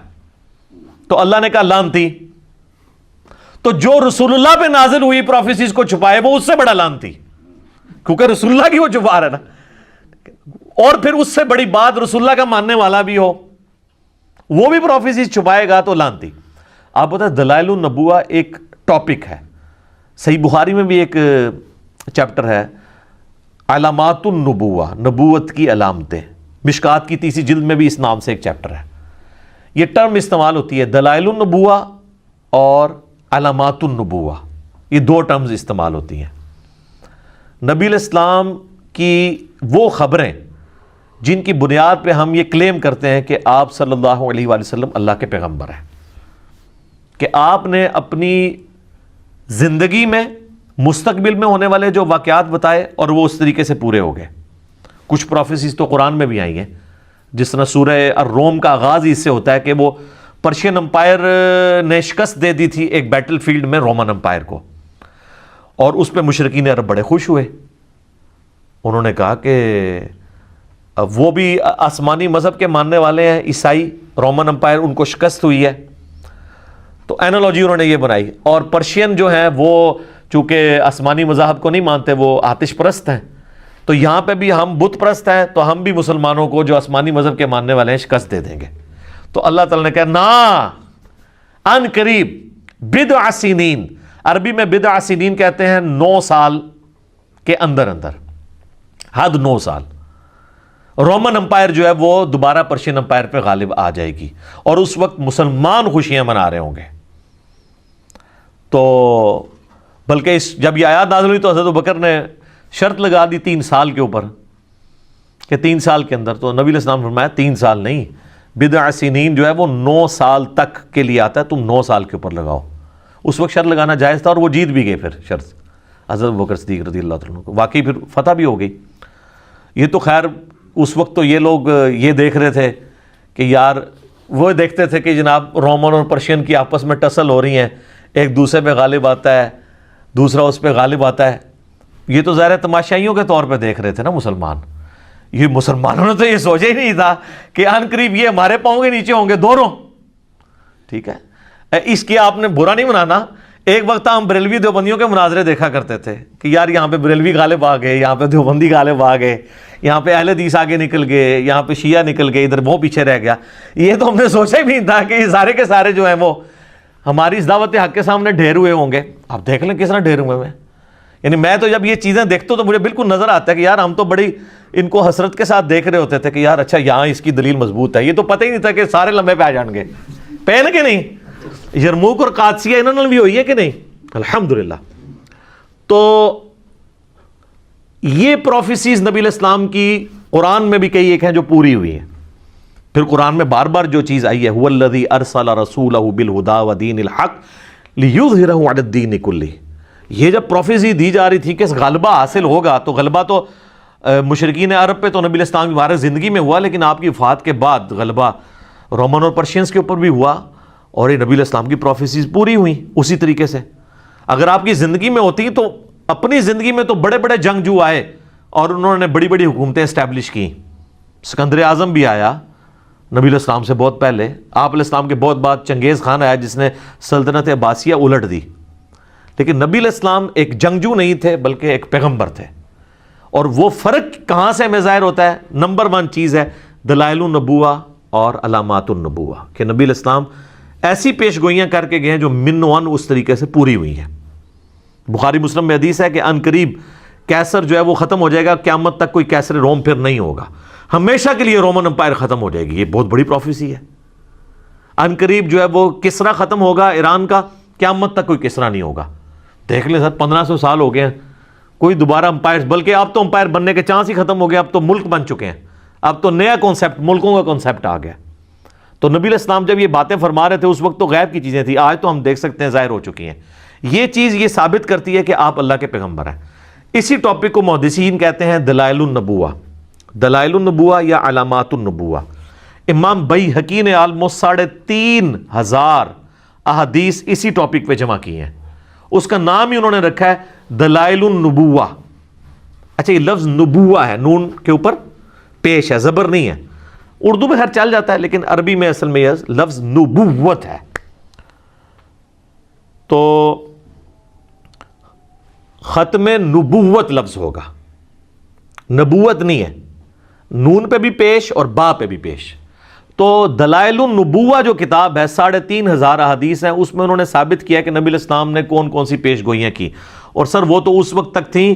تو اللہ نے کہا لعنتی۔ تو جو رسول اللہ پہ نازل ہوئی پروفیسیز کو چھپائے وہ اس سے بڑا لعنتی، کیونکہ رسول اللہ کی وہ چھپا رہا ہے نا۔ اور پھر اس سے بڑی بات رسول اللہ کا ماننے والا بھی ہو وہ بھی پروفیسیز چھپائے گا تو لعنتی۔ آپ بتائیں دلائل النبوہ ایک ٹاپک ہے، صحیح بخاری میں بھی ایک چیپٹر ہے علامات النبوہ، نبوت کی علامتیں، مشکات کی 30 جلد میں بھی اس نام سے ایک چیپٹر ہے۔ یہ ٹرم استعمال ہوتی ہے دلائل النبوہ اور علامات النبوہ، یہ دو ٹرمز استعمال ہوتی ہیں۔ نبی علیہ السلام کی وہ خبریں جن کی بنیاد پہ ہم یہ کلیم کرتے ہیں کہ آپ صلی اللہ علیہ وآلہ وسلم اللہ کے پیغمبر ہیں، کہ آپ نے اپنی زندگی میں مستقبل میں ہونے والے جو واقعات بتائے اور وہ اس طریقے سے پورے ہو گئے۔ کچھ پروفیسیز تو قرآن میں بھی آئی ہیں، جس طرح سورہ الروم کا آغاز ہی اس سے ہوتا ہے کہ وہ پرشین امپائر نے شکست دے دی تھی ایک بیٹل فیلڈ میں رومن امپائر کو، اور اس پہ مشرکین عرب بڑے خوش ہوئے۔ انہوں نے کہا کہ وہ بھی آسمانی مذہب کے ماننے والے ہیں، عیسائی، رومن امپائر، ان کو شکست ہوئی ہے، تو اینالوجی انہوں نے یہ بنائی. اور پرشین جو ہیں وہ چونکہ آسمانی مذاہب کو نہیں مانتے، وہ آتش پرست ہیں، تو یہاں پہ بھی ہم بت پرست ہیں، تو ہم بھی مسلمانوں کو جو آسمانی مذہب کے ماننے والے ہیں شکست دے دیں گے. تو اللہ تعالیٰ نے کہا نا، ان قریب، بضع سنین، عربی میں بضع سنین کہتے ہیں 9 سال کے اندر اندر، حد 9 سال. رومن امپائر جو ہے وہ دوبارہ پرشین امپائر پہ غالب آ جائے گی، اور اس وقت مسلمان خوشیاں منا رہے ہوں گے. تو بلکہ جب یہ آیات نازل ہوئی تو حضرت ابوبکر نے شرط لگا دی 3 سال کے اوپر، کہ 3 سال کے اندر. تو نبی علیہ السلام نے فرمایا 3 سال نہیں، بضع سنین جو ہے وہ 9 سال تک کے لیے آتا ہے، تم 9 سال کے اوپر لگاؤ. اس وقت شرط لگانا جائز تھا، اور وہ جیت بھی گئے پھر شرط، حضرت ابوبکر صدیق رضی اللہ عنہ کو. واقعی پھر فتح بھی ہو گئی. یہ تو خیر اس وقت تو یہ لوگ یہ دیکھ رہے تھے کہ یار، وہ دیکھتے تھے کہ جناب رومن اور پرشین کی آپس میں ٹسل ہو رہی ہیں، ایک دوسرے پہ غالب آتا ہے، دوسرا اس پہ غالب آتا ہے. یہ تو ظاہر تماشائیوں کے طور پہ دیکھ رہے تھے نا مسلمان. یہ مسلمانوں نے تو یہ سوچا ہی نہیں تھا کہ ان قریب یہ ہمارے پاؤں کے نیچے ہوں گے دونوں. ٹھیک ہے، اس کی آپ نے برا نہیں منانا. ایک وقت ہم بریلوی دیوبندیوں کے مناظرے دیکھا کرتے تھے کہ یار یہاں پہ بریلوی غالب آ گئے، یہاں پہ دیوبندی غالب آ گئے، یہاں پہ اہل حدیث آگے نکل گئے، یہاں پہ شیعہ نکل گئے، ادھر وہ پیچھے رہ گیا. یہ تو ہم نے سوچا ہی نہیں تھا کہ یہ سارے کے سارے جو ہیں وہ ہماری اس دعوت حق کے سامنے ڈھیر ہوئے ہوں گے. آپ دیکھ لیں کس طرح ڈھیر ہوئے ہیں. یعنی میں تو جب یہ چیزیں دیکھتا ہوں تو مجھے بالکل نظر آتا ہے کہ یار ہم تو بڑی ان کو حسرت کے ساتھ دیکھ رہے ہوتے تھے کہ یار اچھا یہاں اس کی دلیل مضبوط ہے. یہ تو پتہ ہی نہیں تھا کہ سارے لمبے پہ آ جان گے. پہن کے نہیں، یرموک اور قادسیہ انہوں نے بھی ہوئی ہے کہ نہیں؟ الحمدللہ. تو یہ پروفیسیز نبی علیہ السلام کی قرآن میں بھی کئی ایک ہیں جو پوری ہوئی ہیں. پھر قرآن میں بار بار جو چیز آئی ہے، هو الذی ارسل رسولہ بالہدی ودین الحق لیظہرہ علی الدین کلہ. یہ جب پروفیسی دی جا رہی تھی کہ غلبہ حاصل ہوگا، تو غلبہ تو مشرکین عرب پہ تو نبی علیہ السلام کی مبارک زندگی میں ہوا، لیکن آپ کی وفات کے بعد غلبہ رومن اور پرشینز کے اوپر بھی ہوا، اور یہ نبی علیہ السلام کی پروفیسیز پوری ہوئیں اسی طریقے سے. اگر آپ کی زندگی میں ہوتی تو اپنی زندگی میں تو بڑے بڑے جنگجو آئے اور انہوں نے بڑی بڑی حکومتیں اسٹیبلش کی. سکندر اعظم بھی آیا نبی علیہ السلام سے بہت پہلے. آپ علیہ السلام کے بہت بعد چنگیز خان آیا جس نے سلطنت عباسیہ الٹ دی. لیکن نبی علیہ السلام ایک جنگجو نہیں تھے بلکہ ایک پیغمبر تھے. اور وہ فرق کہاں سے ہمیں ظاہر ہوتا ہے؟ نمبر 1 چیز ہے دلائل النبوہ اور علامات النبوہ، کہ نبی علیہ السلام ایسی پیش گوئیاں کر کے گئے ہیں جو من ون اس طریقے سے پوری ہوئی ہیں. بخاری مسلم میں حدیث ہے کہ ان قریب کیسر جو ہے وہ ختم ہو جائے گا، قیامت تک کوئی کیسر روم پھر نہیں ہوگا، ہمیشہ کے لیے رومن امپائر ختم ہو جائے گی. یہ بہت بڑی پروفیسی ہے. ان قریب جو ہے وہ کسرا ختم ہوگا ایران کا، قیامت تک کوئی کسرا نہیں ہوگا. دیکھ لیں سر 1500 سال ہو گئے ہیں، کوئی دوبارہ امپائر، بلکہ اب تو امپائر بننے کے چانس ہی ختم ہو گئے. اب تو ملک بن چکے ہیں، اب تو نیا کانسیپٹ، ملکوں کا کانسیپٹ آ گیا. تو نبی علیہ السلام جب یہ باتیں فرما رہے تھے اس وقت تو غیب کی چیزیں تھیں، آج تو ہم دیکھ سکتے ہیں ظاہر ہو چکی ہیں. یہ چیز یہ ثابت کرتی ہے کہ آپ اللہ کے پیغمبر ہیں. اسی ٹاپک کو محدثین کہتے ہیں دلائل النبوہ، دلائل النبوہ یا علامات النبوہ. امام بیہقی نے آلموسٹ 3500 احادیث اسی ٹاپک پہ جمع کی ہیں. اس کا نام ہی انہوں نے رکھا ہے دلائل النبوہ. اچھا، یہ لفظ نبوہ ہے، نون کے اوپر پیش ہے، زبر نہیں ہے. اردو میں ہر چل جاتا ہے لیکن عربی میں اصل میں یہ لفظ نبوت ہے. تو ختم نبوت لفظ ہوگا، نبوت نہیں ہے. نون پہ بھی پیش اور با پہ بھی پیش. تو دلائل النبوہ جو کتاب ہے 3500 احادیث ہیں، اس میں انہوں نے ثابت کیا کہ نبی علیہ السلام نے کون کون سی پیش گوئیاں کی. اور سر وہ تو اس وقت تک تھیں،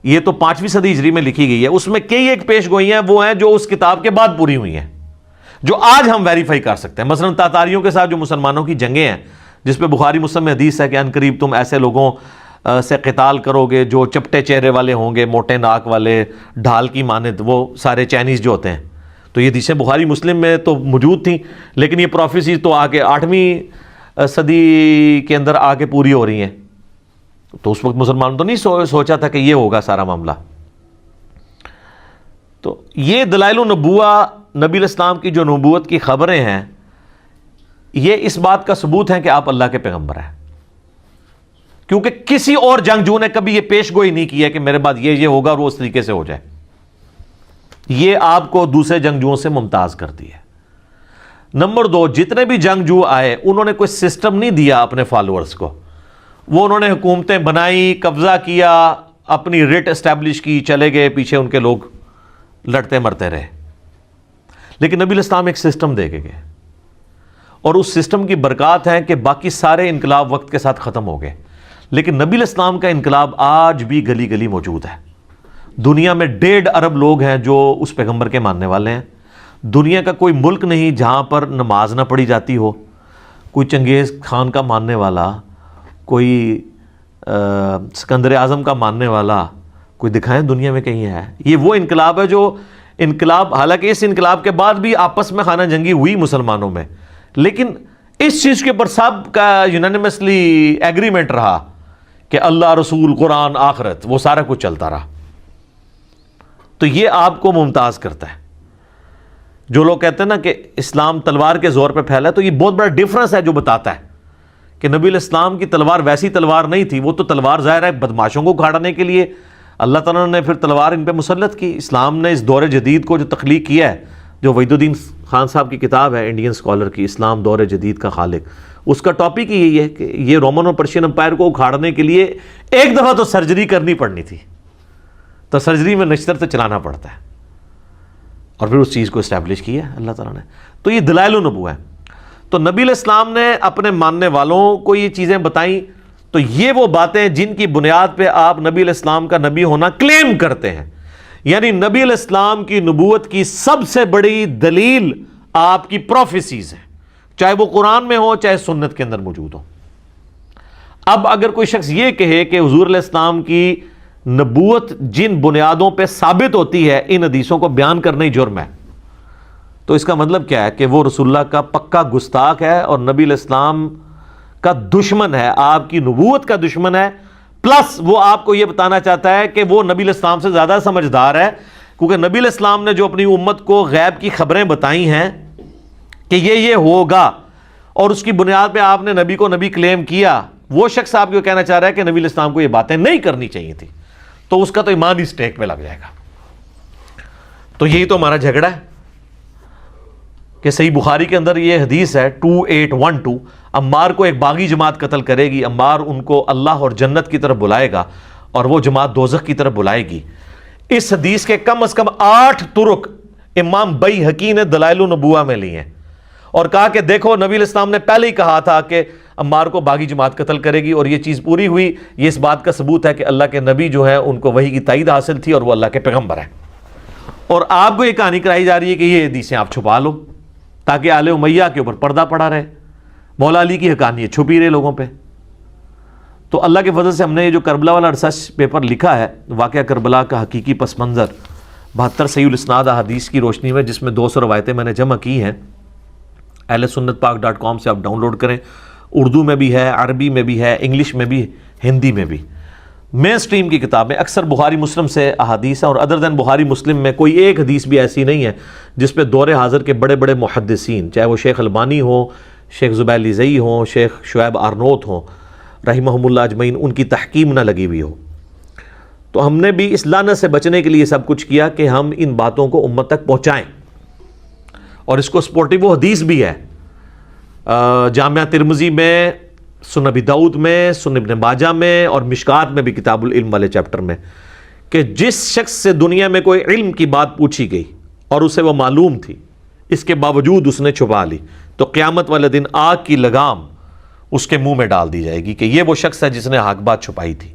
یہ تو 5ویں صدی ہجری میں لکھی گئی ہے. اس میں کئی ایک پیش گوئیاں وہ ہیں جو اس کتاب کے بعد پوری ہوئی ہیں، جو آج ہم ویریفائی کر سکتے ہیں. مثلا تاتاریوں کے ساتھ جو مسلمانوں کی جنگیں ہیں، جس پہ بخاری مسلم میں حدیث ہے کہ ان قریب تم ایسے لوگوں سے قتال کرو گے جو چپٹے چہرے والے ہوں گے، موٹے ناک والے، ڈھال کی مانند، وہ سارے چائنیز جو ہوتے ہیں. تو یہ حدیثیں بخاری مسلم میں تو موجود تھیں، لیکن یہ پروفیسی تو آ کے 8ویں صدی کے اندر آ کے پوری ہو رہی ہیں. تو اس وقت مسلمانوں تو نہیں سوچا تھا کہ یہ ہوگا سارا معاملہ. تو یہ دلائل النبوہ، نبی علیہ السلام کی جو نبوت کی خبریں ہیں، یہ اس بات کا ثبوت ہے کہ آپ اللہ کے پیغمبر ہیں. کیونکہ کسی اور جنگجو نے کبھی یہ پیش گوئی نہیں کی ہے کہ میرے بعد یہ ہوگا اور وہ اس طریقے سے ہو جائے. یہ آپ کو دوسرے جنگجوؤں سے ممتاز کرتی ہے۔ نمبر 2، جتنے بھی جنگجو آئے انہوں نے کوئی سسٹم نہیں دیا اپنے فالوورز کو، وہ انہوں نے حکومتیں بنائی، قبضہ کیا، اپنی ریٹ اسٹیبلش کی، چلے گئے، پیچھے ان کے لوگ لڑتے مرتے رہے۔ لیکن نبی الاسلام ایک سسٹم دے کے گئے، اور اس سسٹم کی برکات ہے کہ باقی سارے انقلاب وقت کے ساتھ ختم ہو گئے، لیکن نبی الاسلام کا انقلاب آج بھی گلی گلی موجود ہے۔ دنیا میں 1.5 ارب لوگ ہیں جو اس پیغمبر کے ماننے والے ہیں۔ دنیا کا کوئی ملک نہیں جہاں پر نماز نہ پڑھی جاتی ہو۔ کوئی چنگیز خان کا ماننے والا، کوئی سکندر اعظم کا ماننے والا، کوئی دکھائیں دنیا میں کہیں ہے؟ یہ وہ انقلاب ہے جو انقلاب، حالانکہ اس انقلاب کے بعد بھی آپس میں خانہ جنگی ہوئی مسلمانوں میں، لیکن اس چیز کے اوپر سب کا یونانیمسلی ایگریمنٹ رہا کہ اللہ، رسول، قرآن، آخرت، وہ سارا کچھ چلتا رہا۔ تو یہ آپ کو ممتاز کرتا ہے۔ جو لوگ کہتے ہیں نا کہ اسلام تلوار کے زور پہ پھیلا ہے، تو یہ بہت بڑا ڈیفرنس ہے جو بتاتا ہے کہ نبی الاسلام کی تلوار ویسی تلوار نہیں تھی۔ وہ تو تلوار ظاہر ہے بدماشوں کو اکھاڑنے کے لیے اللہ تعالیٰ نے پھر تلوار ان پہ مسلط کی۔ اسلام نے اس دور جدید کو جو تخلیق کیا ہے، جو وحید الدین خان صاحب کی کتاب ہے انڈین اسکالر کی، اسلام دور جدید کا خالق، اس کا ٹاپک ہی یہی ہے کہ یہ رومن اور پرشین امپائر کو اکھاڑنے کے لیے ایک دفعہ تو سرجری کرنی پڑنی تھی، تو سرجری میں نشتر تو چلانا پڑتا ہے، اور پھر اس چیز کو اسٹیبلش کیا اللہ تعالیٰ نے۔ تو یہ دلائل النبوہ ہے۔ تو نبی علیہ السلام نے اپنے ماننے والوں کو یہ چیزیں بتائیں، تو یہ وہ باتیں جن کی بنیاد پہ آپ نبی علیہ السلام کا نبی ہونا کلیم کرتے ہیں۔ یعنی نبی علیہ السلام کی نبوت کی سب سے بڑی دلیل آپ کی پروفیسیز ہیں، چاہے وہ قرآن میں ہو چاہے سنت کے اندر موجود ہو۔ اب اگر کوئی شخص یہ کہے کہ حضور علیہ السلام کی نبوت جن بنیادوں پہ ثابت ہوتی ہے ان حدیثوں کو بیان کرنا ہی جرم ہے، تو اس کا مطلب کیا ہے کہ وہ رسول اللہ کا پکا گستاخ ہے اور نبی علیہ السلام کا دشمن ہے، آپ کی نبوت کا دشمن ہے، پلس وہ آپ کو یہ بتانا چاہتا ہے کہ وہ نبی علیہ السلام سے زیادہ سمجھدار ہے، کیونکہ نبی علیہ السلام نے جو اپنی امت کو غیب کی خبریں بتائی ہیں کہ یہ ہوگا، اور اس کی بنیاد پہ آپ نے نبی کو نبی کلیم کیا، وہ شخص آپ کو کہنا چاہ رہا ہے کہ نبی علیہ السلام کو یہ باتیں نہیں کرنی چاہیے تھی، تو اس کا تو ایمان ہی سٹیک پہ لگ جائے گا۔ تو یہی تو ہمارا جھگڑا ہے کہ صحیح بخاری کے اندر یہ حدیث ہے 2812، عمار کو ایک باغی جماعت قتل کرے گی، عمار ان کو اللہ اور جنت کی طرف بلائے گا اور وہ جماعت دوزخ کی طرف بلائے گی۔ اس حدیث کے کم از کم 8 طرق امام بیہقی نے دلائل النبوہ میں لی ہیں، اور کہا کہ دیکھو نبی علیہ السلام نے پہلے ہی کہا تھا کہ عمار کو باغی جماعت قتل کرے گی، اور یہ چیز پوری ہوئی۔ یہ اس بات کا ثبوت ہے کہ اللہ کے نبی جو ہیں ان کو وحی کی تائید حاصل تھی اور وہ اللہ کے پیغمبر ہیں۔ اور آپ کو یہ کہانی کرائی جا رہی ہے کہ یہ حدیثیں آپ چھپا لو تاکہ آل امیہ کے اوپر پردہ پڑا رہے، مولا علی کی کہانی چھپی رہے لوگوں پہ۔ تو اللہ کے فضل سے ہم نے یہ جو کربلا والا ریسرچ پیپر لکھا ہے، واقعہ کربلا کا حقیقی پس منظر 72 صحیح الاسناد احادیث کی روشنی میں، جس میں 200 روایتیں میں نے جمع کی ہیں، ahlsunnatpak.com سے آپ ڈاؤن لوڈ کریں۔ اردو میں بھی ہے، عربی میں بھی ہے، انگلش میں بھی، ہندی میں بھی۔ مین سٹریم کی کتاب میں اکثر بخاری مسلم سے احادیث ہیں، اور ادر دین بخاری مسلم میں کوئی ایک حدیث بھی ایسی نہیں ہے جس پہ دور حاضر کے بڑے بڑے محدثین، چاہے وہ شیخ البانی ہوں، شیخ زبیر لیزئی ہوں، شیخ شعیب آرنوت ہوں، رحمہم اللہ اجمعین، ان کی تحکیم نہ لگی ہوئی ہو۔ تو ہم نے بھی اس لعنت سے بچنے کے لیے سب کچھ کیا کہ ہم ان باتوں کو امت تک پہنچائیں، اور اس کو سپورٹیو حدیث بھی ہے جامعہ ترمذی میں، سنن ابی داؤد میں، سنن ابن ماجہ میں، اور مشکات میں بھی کتاب العلم والے چیپٹر میں، کہ جس شخص سے دنیا میں کوئی علم کی بات پوچھی گئی اور اسے وہ معلوم تھی، اس کے باوجود اس نے چھپا لی، تو قیامت والے دن آگ کی لگام اس کے منہ میں ڈال دی جائے گی کہ یہ وہ شخص ہے جس نے حق بات چھپائی تھی۔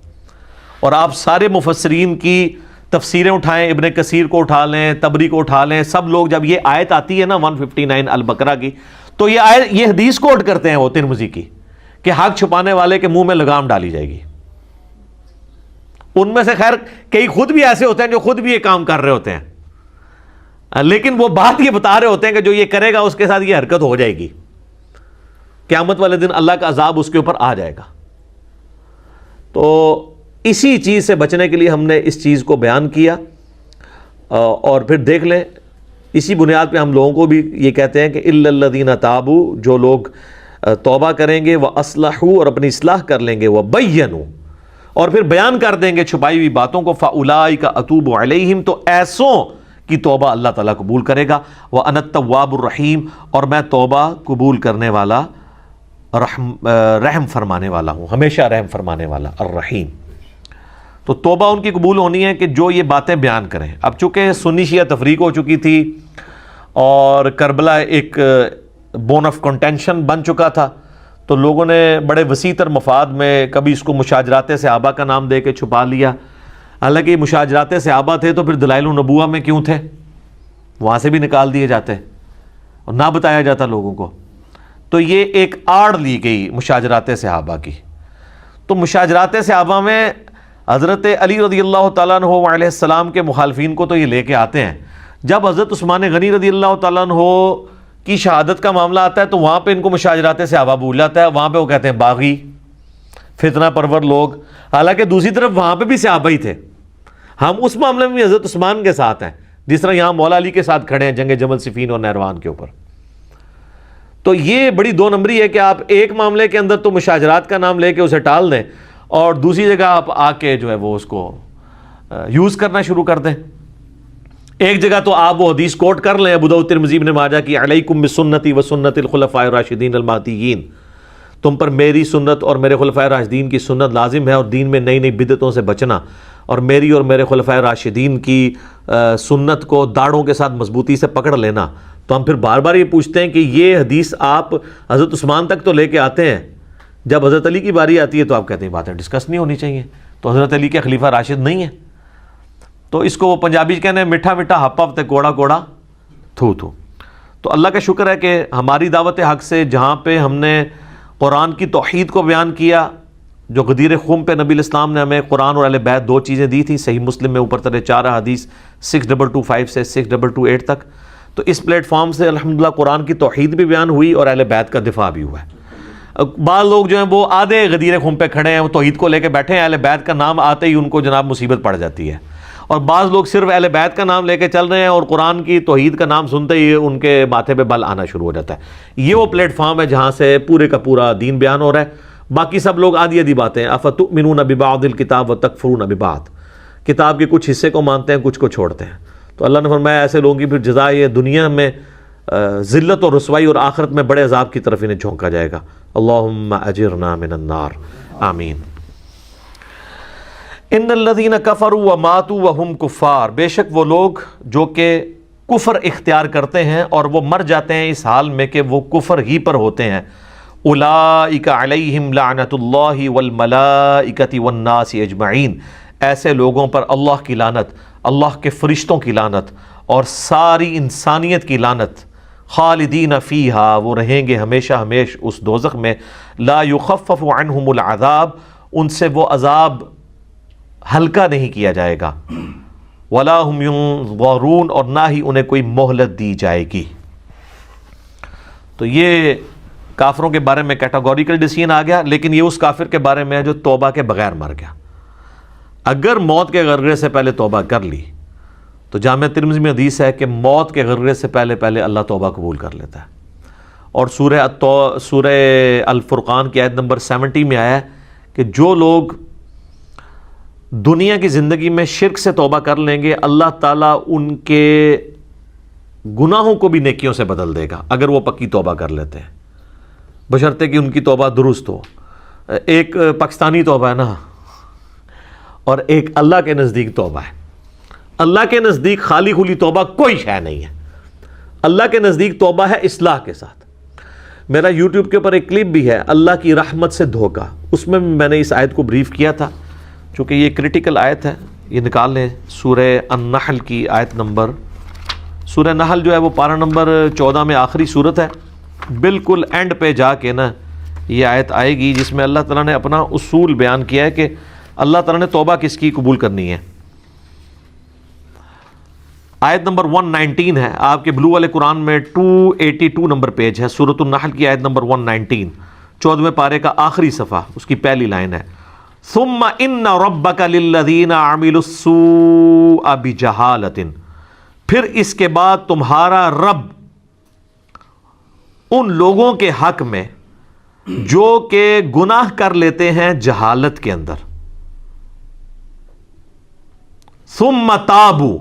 اور آپ سارے مفسرین کی تفسیریں اٹھائیں، ابن کثیر کو اٹھا لیں، تبری کو اٹھا لیں، سب لوگ جب یہ آیت آتی ہے نا 159 البقرہ کی، تو یہ حدیث کوٹ کرتے ہیں وہ ترمذی کی کہ حق چھپانے والے کے منہ میں لگام ڈالی جائے گی۔ ان میں سے خیر کئی خود بھی ایسے ہوتے ہیں جو خود بھی یہ کام کر رہے ہوتے ہیں، لیکن وہ بات یہ بتا رہے ہوتے ہیں کہ جو یہ کرے گا اس کے ساتھ یہ حرکت ہو جائے گی، قیامت والے دن اللہ کا عذاب اس کے اوپر آ جائے گا۔ تو اسی چیز سے بچنے کے لیے ہم نے اس چیز کو بیان کیا، اور پھر دیکھ لیں اسی بنیاد پہ ہم لوگوں کو بھی یہ کہتے ہیں کہ الا الذین تابوا، جو لوگ توبہ کریں گے، واصلحوا، اور اپنی اصلاح کر لیں گے، وبینوا، اور پھر بیان کر دیں گے چھپائی ہوئی باتوں کو، فاولئک اتوب علیہم، تو ایسوں کی توبہ اللہ تعالیٰ قبول کرے گا. وَأَنَا التَّوَّابُ الرَّحِيمُ اور میں توبہ قبول کرنے والا رحم فرمانے والا ہوں, ہمیشہ رحم فرمانے والا الرحیم. تو توبہ ان کی قبول ہونی ہے کہ جو یہ باتیں بیان کریں. اب چونکہ سنی شیعہ تفریق ہو چکی تھی اور کربلا ایک بون آف کنٹینشن بن چکا تھا, تو لوگوں نے بڑے وسیع تر مفاد میں کبھی اس کو مشاجرات صحابہ کا نام دے کے چھپا لیا. حالانکہ یہ مشاجرات صحابہ تھے تو پھر دلائل النبوہ میں کیوں تھے؟ وہاں سے بھی نکال دیے جاتے اور نہ بتایا جاتا لوگوں کو. تو یہ ایک آڑ لی گئی مشاجرات صحابہ کی. تو مشاجرات صحابہ میں حضرت علی رضی اللہ تعالیٰ عنہ علیہ السلام کے مخالفین کو تو یہ لے کے آتے ہیں. جب حضرت عثمان غنی رضی اللہ تعالیٰ عنہ کی شہادت کا معاملہ آتا ہے تو وہاں پہ ان کو مشاجرات صحابہ بھول جاتا ہے. وہاں پہ وہ کہتے ہیں باغی, فتنہ پرور لوگ. حالانکہ دوسری طرف وہاں پہ بھی صحابہ ہی تھے. ہم اس معاملے میں بھی حضرت عثمان کے ساتھ ہیں, جس طرح یہاں مولا علی کے ساتھ کھڑے ہیں جنگ جمل صفین اور نہروان کے اوپر. تو یہ بڑی دو نمبری ہے کہ آپ ایک معاملے کے اندر تو مشاجرات کا نام لے کے اسے ٹال دیں اور دوسری جگہ آپ آ کے جو ہے وہ اس کو یوز کرنا شروع کر دیں. ایک جگہ تو آپ وہ حدیث کوٹ کر لیں ابو داؤد ترمذی ابن ماجہ کی, علیکم بسنتی و سنت الخلفاء الراشدین المہدیین, تم پر میری سنت اور میرے خلفاء راشدین کی سنت لازم ہے, اور دین میں نئی نئی بدعتوں سے بچنا, اور میری اور میرے خلفاء راشدین کی سنت کو داڑھوں کے ساتھ مضبوطی سے پکڑ لینا. تو ہم پھر بار بار یہ پوچھتے ہیں کہ یہ حدیث آپ حضرت عثمان تک تو لے کے آتے ہیں, جب حضرت علی کی باری آتی ہے تو آپ کہتے ہیں باتیں ڈسکس نہیں ہونی چاہیے, تو حضرت علی کے خلیفہ راشد نہیں ہیں. تو اس کو وہ پنجابی کہنے میٹھا میٹھا ہپا تے کوڑا کوڑا تھو تھو. تو اللہ کا شکر ہے کہ ہماری دعوت حق سے جہاں پہ ہم نے قرآن کی توحید کو بیان کیا, جو غدیر خم پہ نبی الاسلام نے ہمیں قرآن اور اہل بیت دو چیزیں دی تھیں, صحیح مسلم میں اوپر ترے 4 حدیث 6225 سے 6228 تک. تو اس پلیٹ فارم سے الحمدللہ قرآن کی توحید بھی بیان ہوئی اور اہل بیت کا دفاع بھی ہوا ہے. بعض لوگ جو ہیں وہ آدھے غدیر خم پہ کھڑے ہیں, وہ توحید کو لے کے بیٹھے ہیں, اہل بیت کا نام آتے ہی ان کو جناب مصیبت پڑ جاتی ہے. اور بعض لوگ صرف اہل بیت کا نام لے کے چل رہے ہیں اور قرآن کی توحید کا نام سنتے ہی ان کے ماتھے پہ بل آنا شروع ہو جاتا ہے. یہ وہ پلیٹ فارم ہے جہاں سے پورے کا پورا دین بیان ہو رہا ہے. باقی سب لوگ آدھی آدھی باتیں, افتؤمنون ببعض الکتاب وتکفرون ببعض, کتاب کے کچھ حصے کو مانتے ہیں کچھ کو چھوڑتے ہیں. تو اللہ نے فرمایا ایسے لوگوں کی پھر جزا یہ دنیا میں ذلت اور رسوائی, اور آخرت میں بڑے عذاب کی طرف انہیں جھونکا جائے گا. اللہم اجرنا من النار, آمین. ان الذین کفروا وماتوا وہم کفار, بے شک وہ لوگ جو کہ کفر اختیار کرتے ہیں اور وہ مر جاتے ہیں اس حال میں کہ وہ کفر ہی پر ہوتے ہیں. اولئک علیہم لعنت اللہ والملائکۃ والناس اجمعین, ایسے لوگوں پر اللہ کی لعنت, اللہ کے فرشتوں کی لعنت اور ساری انسانیت کی لعنت. خالدین فیہا, وہ رہیں گے ہمیشہ ہمیش اس دوزخ میں. لا یخفف عنہم العذاب, ان سے وہ عذاب ہلکا نہیں کیا جائے گا. ولا هم ينظرون, اور نہ ہی انہیں کوئی مہلت دی جائے گی. تو یہ کافروں کے بارے میں کیٹاگوریکل ڈیسیژن آ گیا, لیکن یہ اس کافر کے بارے میں ہے جو توبہ کے بغیر مر گیا. اگر موت کے غرغرے سے پہلے توبہ کر لی تو جامع ترمذی میں حدیث ہے کہ موت کے غرغرے سے پہلے پہلے اللہ توبہ قبول کر لیتا ہے. اور سورہ الفرقان کی آیت نمبر 70 میں آیا ہے کہ جو لوگ دنیا کی زندگی میں شرک سے توبہ کر لیں گے, اللہ تعالیٰ ان کے گناہوں کو بھی نیکیوں سے بدل دے گا اگر وہ پکی توبہ کر لیتے ہیں, بشرطے کہ ان کی توبہ درست ہو. ایک پاکستانی توبہ ہے نا, اور ایک اللہ کے نزدیک توبہ ہے. اللہ کے نزدیک خالی خلی توبہ کوئی شے نہیں ہے. اللہ کے نزدیک توبہ ہے اصلاح کے ساتھ. میرا یوٹیوب کے اوپر ایک کلپ بھی ہے, اللہ کی رحمت سے دھوکہ, اس میں میں نے اس آیت کو بریف کیا تھا چونکہ یہ کریٹیکل آیت ہے. یہ نکال لیں سورہ النحل کی آیت نمبر, سورہ نحل جو ہے وہ پارہ نمبر 14 میں آخری صورت ہے, بالکل اینڈ پہ جا کے نا یہ آیت آئے گی جس میں اللہ تعالیٰ نے اپنا اصول بیان کیا ہے کہ اللہ تعالیٰ نے توبہ کس کی قبول کرنی ہے. آیت نمبر 119 ہے آپ کے بلو والے قرآن میں, 282 نمبر پیج ہے, سورۃ النحل کی آیت نمبر 119, 14ویں پارے کا آخری صفحہ, اس کی پہلی لائن ہے ثم ان ربک للذین عملوا السوء بجہالۃ, پھر اس کے بعد تمہارا رب ان لوگوں کے حق میں جو کہ گناہ کر لیتے ہیں جہالت کے اندر. ثم تابوا,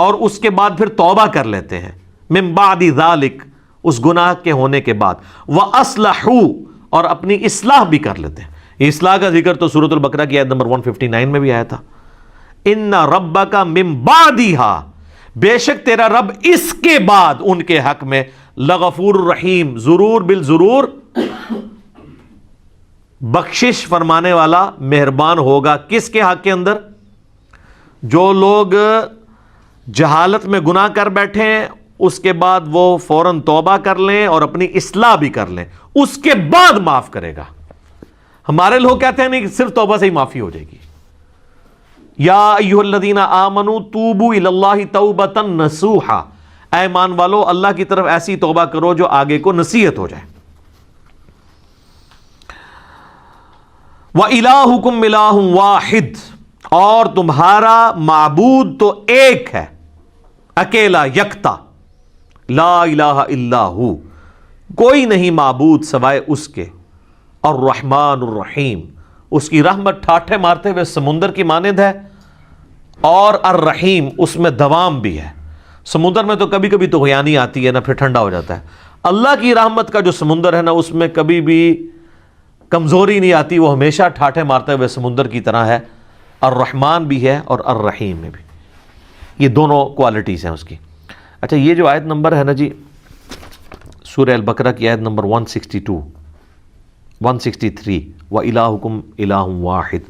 اور اس کے بعد پھر توبہ کر لیتے ہیں، من بعد ذالک، اس گناہ کے ہونے کے بعد، وَأَصْلَحُوا، اور اپنی اصلاح بھی کر لیتے ہیں۔ یہ اصلاح کا ذکر تو سورۃ البقرہ کی آیت نمبر 159 میں بھی آیا تھا، ان ربک من بعدہا، بے شک تیرا رب اس کے بعد ان کے حق میں لغفور الرحیم، ضرور بالضرور بخشش فرمانے والا، مہربان ہوگا۔ کس کے حق کے اندر؟ جو لوگ جہالت میں گناہ کر بیٹھے ہیں، اس کے بعد وہ فوراً توبہ کر لیں اور اپنی اصلاح بھی کر لیں، اس کے بعد معاف کرے گا۔ ہمارے لوگ کہتے ہیں نہیں، صرف توبہ سے ہی معافی ہو جائے گی۔ یا ایھا الذین آمنوا توبوا الی اللہ توبۃ نصوحا، اے ایمان والو اللہ کی طرف ایسی توبہ کرو جو آگے کو نصیحت ہو جائے۔ وَإِلَٰهُكُمْ إِلَٰهٌ وَاحِدٌ، اور تمہارا معبود تو ایک ہے، اکیلا، یکتا، لا الہ الا ہو، کوئی نہیں معبود سوائے اس کے، الرحمن الرحیم، اس کی رحمت ٹھاٹھے مارتے ہوئے سمندر کی مانند ہے، اور الرحیم، اس میں دوام بھی ہے۔ سمندر میں تو کبھی کبھی طغیانی آتی ہے نا، پھر ٹھنڈا ہو جاتا ہے۔ اللہ کی رحمت کا جو سمندر ہے نا، اس میں کبھی بھی کمزوری نہیں آتی، وہ ہمیشہ ٹھاٹھے مارتے ہوئے سمندر کی طرح ہے۔ الرحمن بھی ہے اور الرحیم میں بھی، یہ دونوں کوالٹیز ہیں اس کی۔ اچھا، یہ جو آیت نمبر ہے نا جی، سورہ البقرہ کی آیت نمبر 162 163، وَإِلَٰهُكُمْ إِلَٰهٌ وَاحِدٌ،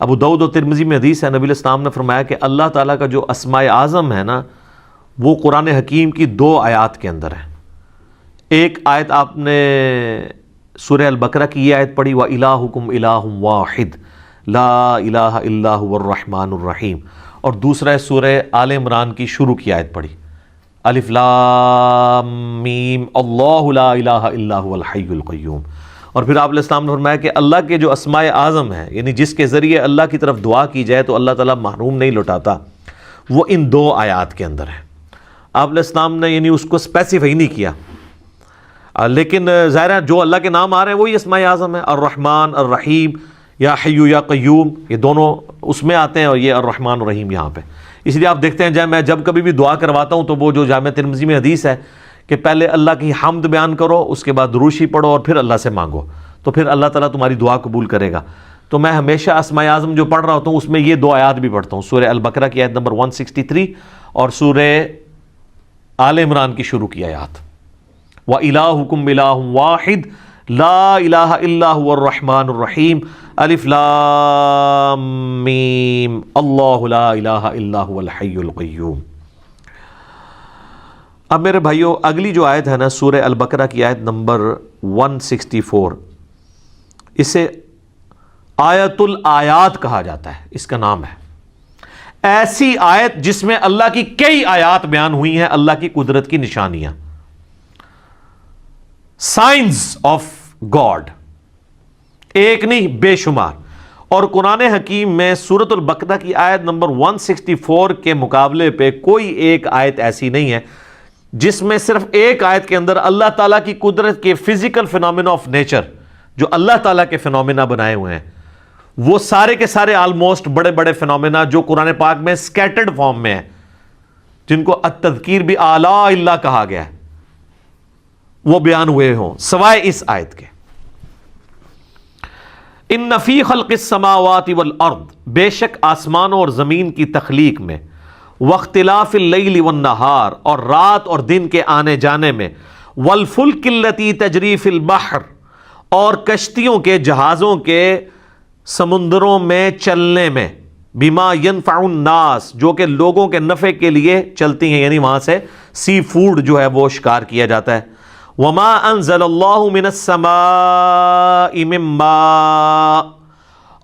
ابو داؤد و ترمذی میں حدیث ہے، نبی علیہ السلام نے فرمایا کہ اللہ تعالیٰ کا جو اسماء اعظم ہے نا، وہ قرآن حکیم کی 2 آیات کے اندر ہے۔ ایک آیت آپ نے سورہ البقرہ کی یہ آیت پڑھی، وَإِلَٰهُكُمْ إِلَٰهٌ وَاحِدٌ لَا إِلَٰهَ إِلَّا هُوَ الرَّحْمَٰنُ الرَّحِيمُ، اور دوسرا ہے سورہ آل عمران کی شروع کی آیت پڑھی، الف لام میم اللہ لا الہ الا هو الحی القیوم۔ اور پھر آپ علیہ السلام نے فرمایا کہ اللہ کے جو اسماء اعظم ہیں، یعنی جس کے ذریعے اللہ کی طرف دعا کی جائے تو اللہ تعالیٰ محروم نہیں لوٹاتا، وہ ان 2 آیات کے اندر ہے۔ آپ علیہ السلام نے یعنی اس کو اسپیسیفائی نہیں کیا، لیکن ظاہر ہے جو اللہ کے نام آ رہے ہیں وہی اسماء اعظم ہیں، الرحمن، الرحیم، یا حی یا قیوم، یہ دونوں اس میں آتے ہیں، اور یہ الرحمن الرحیم یہاں پہ۔ اس لیے آپ دیکھتے ہیں میں جب کبھی بھی دعا کرواتا ہوں تو وہ جو جامع ترمذی میں حدیث ہے کہ پہلے اللہ کی حمد بیان کرو، اس کے بعد دروشی پڑھو، اور پھر اللہ سے مانگو، تو پھر اللہ تعالیٰ تمہاری دعا قبول کرے گا۔ تو میں ہمیشہ اسماء اعظم جو پڑھ رہا ہوتا ہوں اس میں یہ 2 آیات بھی پڑھتا ہوں، سورہ البقرہ کی آیت نمبر 163 اور سورہ آل عمران کی شروع کی آیات، وَإِلَٰهُكُمْ إِلَٰهٌ وَاحِدٌ لَا الہ الا هو الرحمن الرحیم الف لام میم اللہ لا الہ الا هو الحی القیوم۔ اب میرے بھائیو، اگلی جو آیت ہے نا سورہ البقرہ کی آیت نمبر 164، اسے آیت الآیات کہا جاتا ہے، اس کا نام ہے۔ ایسی آیت جس میں اللہ کی کئی آیات بیان ہوئی ہیں، اللہ کی قدرت کی نشانیاں، سائنز آف گاڈ، ایک نہیں بے شمار۔ اور قرآن حکیم میں سورۃ البقرہ کی آیت نمبر 164 کے مقابلے پہ کوئی ایک آیت ایسی نہیں ہے جس میں صرف ایک آیت کے اندر اللہ تعالیٰ کی قدرت کے فزیکل فینومینا آف نیچر، جو اللہ تعالیٰ کے فینومینا بنائے ہوئے ہیں، وہ سارے کے سارے آلموسٹ بڑے بڑے فینومینا جو قرآن پاک میں سکیٹرڈ فارم میں ہیں، جن کو التذکیر بھی اعلیٰ اللہ کہا گیا ہے، وہ بیان ہوئے ہوں سوائے اس آیت کے۔ ان فی خلق السماوات والارض، بے شک آسمانوں اور زمین کی تخلیق میں، واختلاف اللیل والنہار، اور رات اور دن کے آنے جانے میں، والفلک التی تجری فی البحر، اور کشتیوں کے، جہازوں کے سمندروں میں چلنے میں، بما ینفع الناس، جو کہ لوگوں کے نفع کے لیے چلتی ہیں، یعنی وہاں سے سی فوڈ جو ہے وہ شکار کیا جاتا ہے۔ وما انزل اللہ من السماء من ماء،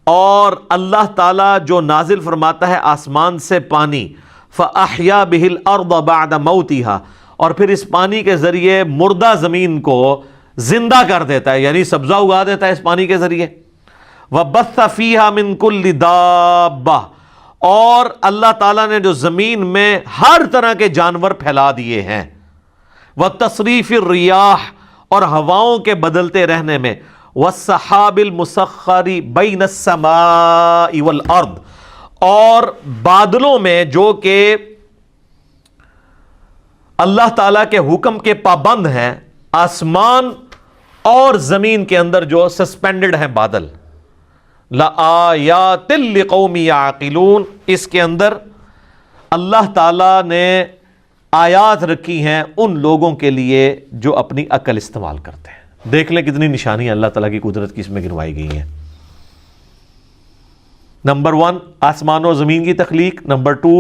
اور اللہ تعالیٰ جو نازل فرماتا ہے آسمان سے پانی، فاحیا بہ الارض بعد موتها، اور پھر اس پانی کے ذریعے مردہ زمین کو زندہ کر دیتا ہے، یعنی سبزہ اگا دیتا ہے اس پانی کے ذریعے۔ وبث فیہا من کل دابہ، اور اللہ تعالیٰ نے جو زمین میں ہر طرح کے جانور پھیلا دیے ہیں۔ وتصریف الریاح، اور ہواؤں کے بدلتے رہنے میں، والسحاب المسخر بین السماء والارض، اور بادلوں میں جو کہ اللہ تعالیٰ کے حکم کے پابند ہیں، آسمان اور زمین کے اندر جو سسپینڈڈ ہیں بادل، لآیات لقوم یعقلون، اس کے اندر اللہ تعالیٰ نے آیات رکھی ہیں ان لوگوں کے لیے جو اپنی عقل استعمال کرتے ہیں۔ دیکھ لیں کتنی نشانیاں اللہ تعالیٰ کی قدرت کی اس میں گنوائی گئی ہیں۔ نمبر 1 آسمان اور زمین کی تخلیق، نمبر 2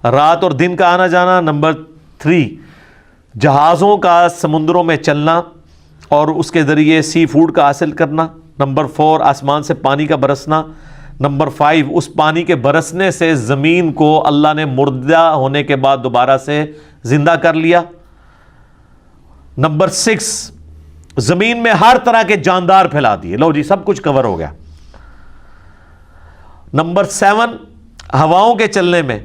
رات اور دن کا آنا جانا، نمبر 3 جہازوں کا سمندروں میں چلنا اور اس کے ذریعے سی فوڈ کا حاصل کرنا، نمبر 4 آسمان سے پانی کا برسنا، نمبر 5 اس پانی کے برسنے سے زمین کو اللہ نے مردہ ہونے کے بعد دوبارہ سے زندہ کر لیا، نمبر 6 زمین میں ہر طرح کے جاندار پھیلا دیے، لو جی سب کچھ کور ہو گیا، نمبر 7 ہواؤں کے چلنے میں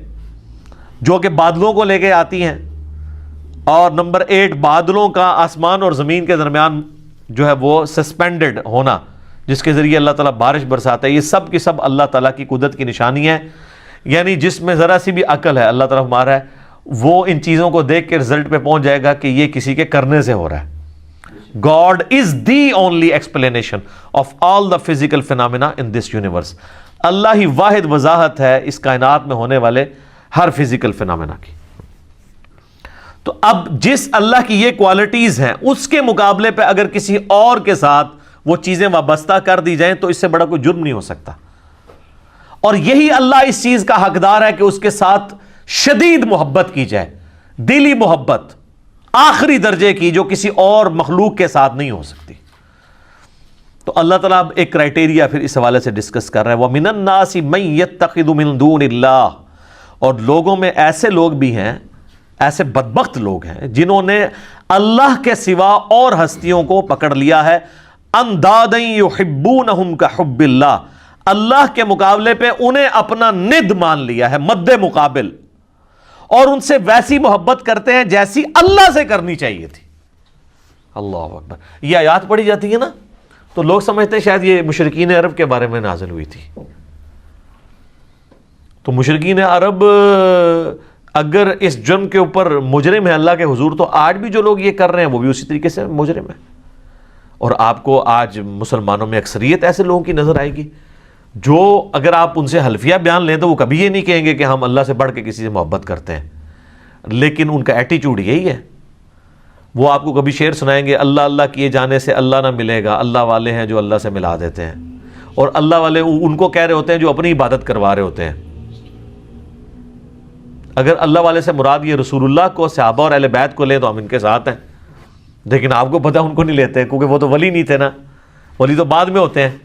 جو کہ بادلوں کو لے کے آتی ہیں، اور نمبر 8 بادلوں کا آسمان اور زمین کے درمیان جو ہے وہ سسپینڈڈ ہونا، جس کے ذریعے اللہ تعالیٰ بارش برساتا ہے۔ یہ سب کی سب اللہ تعالیٰ کی قدرت کی نشانی ہے، یعنی جس میں ذرا سی بھی عقل ہے اللہ تعالیٰ ہمارا ہے، وہ ان چیزوں کو دیکھ کے رزلٹ پہ پہنچ جائے گا کہ یہ کسی کے کرنے سے ہو رہا ہے۔ God is the only explanation of all the physical phenomena in this universe۔ اللہ ہی واحد وضاحت ہے اس کائنات میں ہونے والے ہر فزیکل فینامنا کی۔ تو اب جس اللہ کی یہ کوالٹیز ہیں اس کے مقابلے پہ اگر کسی اور کے ساتھ وہ چیزیں وابستہ کر دی جائیں تو اس سے بڑا کوئی جرم نہیں ہو سکتا، اور یہی اللہ اس چیز کا حقدار ہے کہ اس کے ساتھ شدید محبت کی جائے، دلی محبت آخری درجے کی، جو کسی اور مخلوق کے ساتھ نہیں ہو سکتی۔ تو اللہ تعالیٰ اب ایک کرائٹیریا پھر اس حوالے سے ڈسکس کر رہے ہیں، وَمِنَ النَّاسِ مَن يَتَّخِذُ مِن دُونِ اللَّهِ، اور لوگوں میں ایسے لوگ بھی ہیں، ایسے بدبخت لوگ ہیں جنہوں نے اللہ کے سوا اور ہستیوں کو پکڑ لیا ہے، اندادًا يُحِبُّونَهُمْ كَحُبِّ اللَّهِ، اللہ کے مقابلے پہ انہیں اپنا ند مان لیا ہے، مد مقابل، اور ان سے ویسی محبت کرتے ہیں جیسی اللہ سے کرنی چاہیے تھی۔ اللہ اکبر۔ یہ آیات پڑھی جاتی ہے نا تو لوگ سمجھتے ہیں شاید یہ مشرکین عرب کے بارے میں نازل ہوئی تھی۔ تو مشرکین عرب اگر اس جرم کے اوپر مجرم ہے اللہ کے حضور، تو آج بھی جو لوگ یہ کر رہے ہیں وہ بھی اسی طریقے سے مجرم ہیں۔ اور آپ کو آج مسلمانوں میں اکثریت ایسے لوگوں کی نظر آئے گی جو اگر آپ ان سے حلفیہ بیان لیں تو وہ کبھی یہ نہیں کہیں گے کہ ہم اللہ سے بڑھ کے کسی سے محبت کرتے ہیں، لیکن ان کا ایٹیچیوڈ یہی ہے۔ وہ آپ کو کبھی شعر سنائیں گے، اللہ اللہ کیے جانے سے اللہ نہ ملے گا، اللہ والے ہیں جو اللہ سے ملا دیتے ہیں، اور اللہ والے ان کو کہہ رہے ہوتے ہیں جو اپنی عبادت کروا رہے ہوتے ہیں۔ اگر اللہ والے سے مراد یہ رسول اللہ کو، صحابہ اور اہل بیت کو لیں تو ہم ان کے ساتھ ہیں، لیکن آپ کو پتہ ان کو نہیں لیتے کیونکہ وہ تو ولی نہیں تھے نا، ولی تو بعد میں ہوتے ہیں،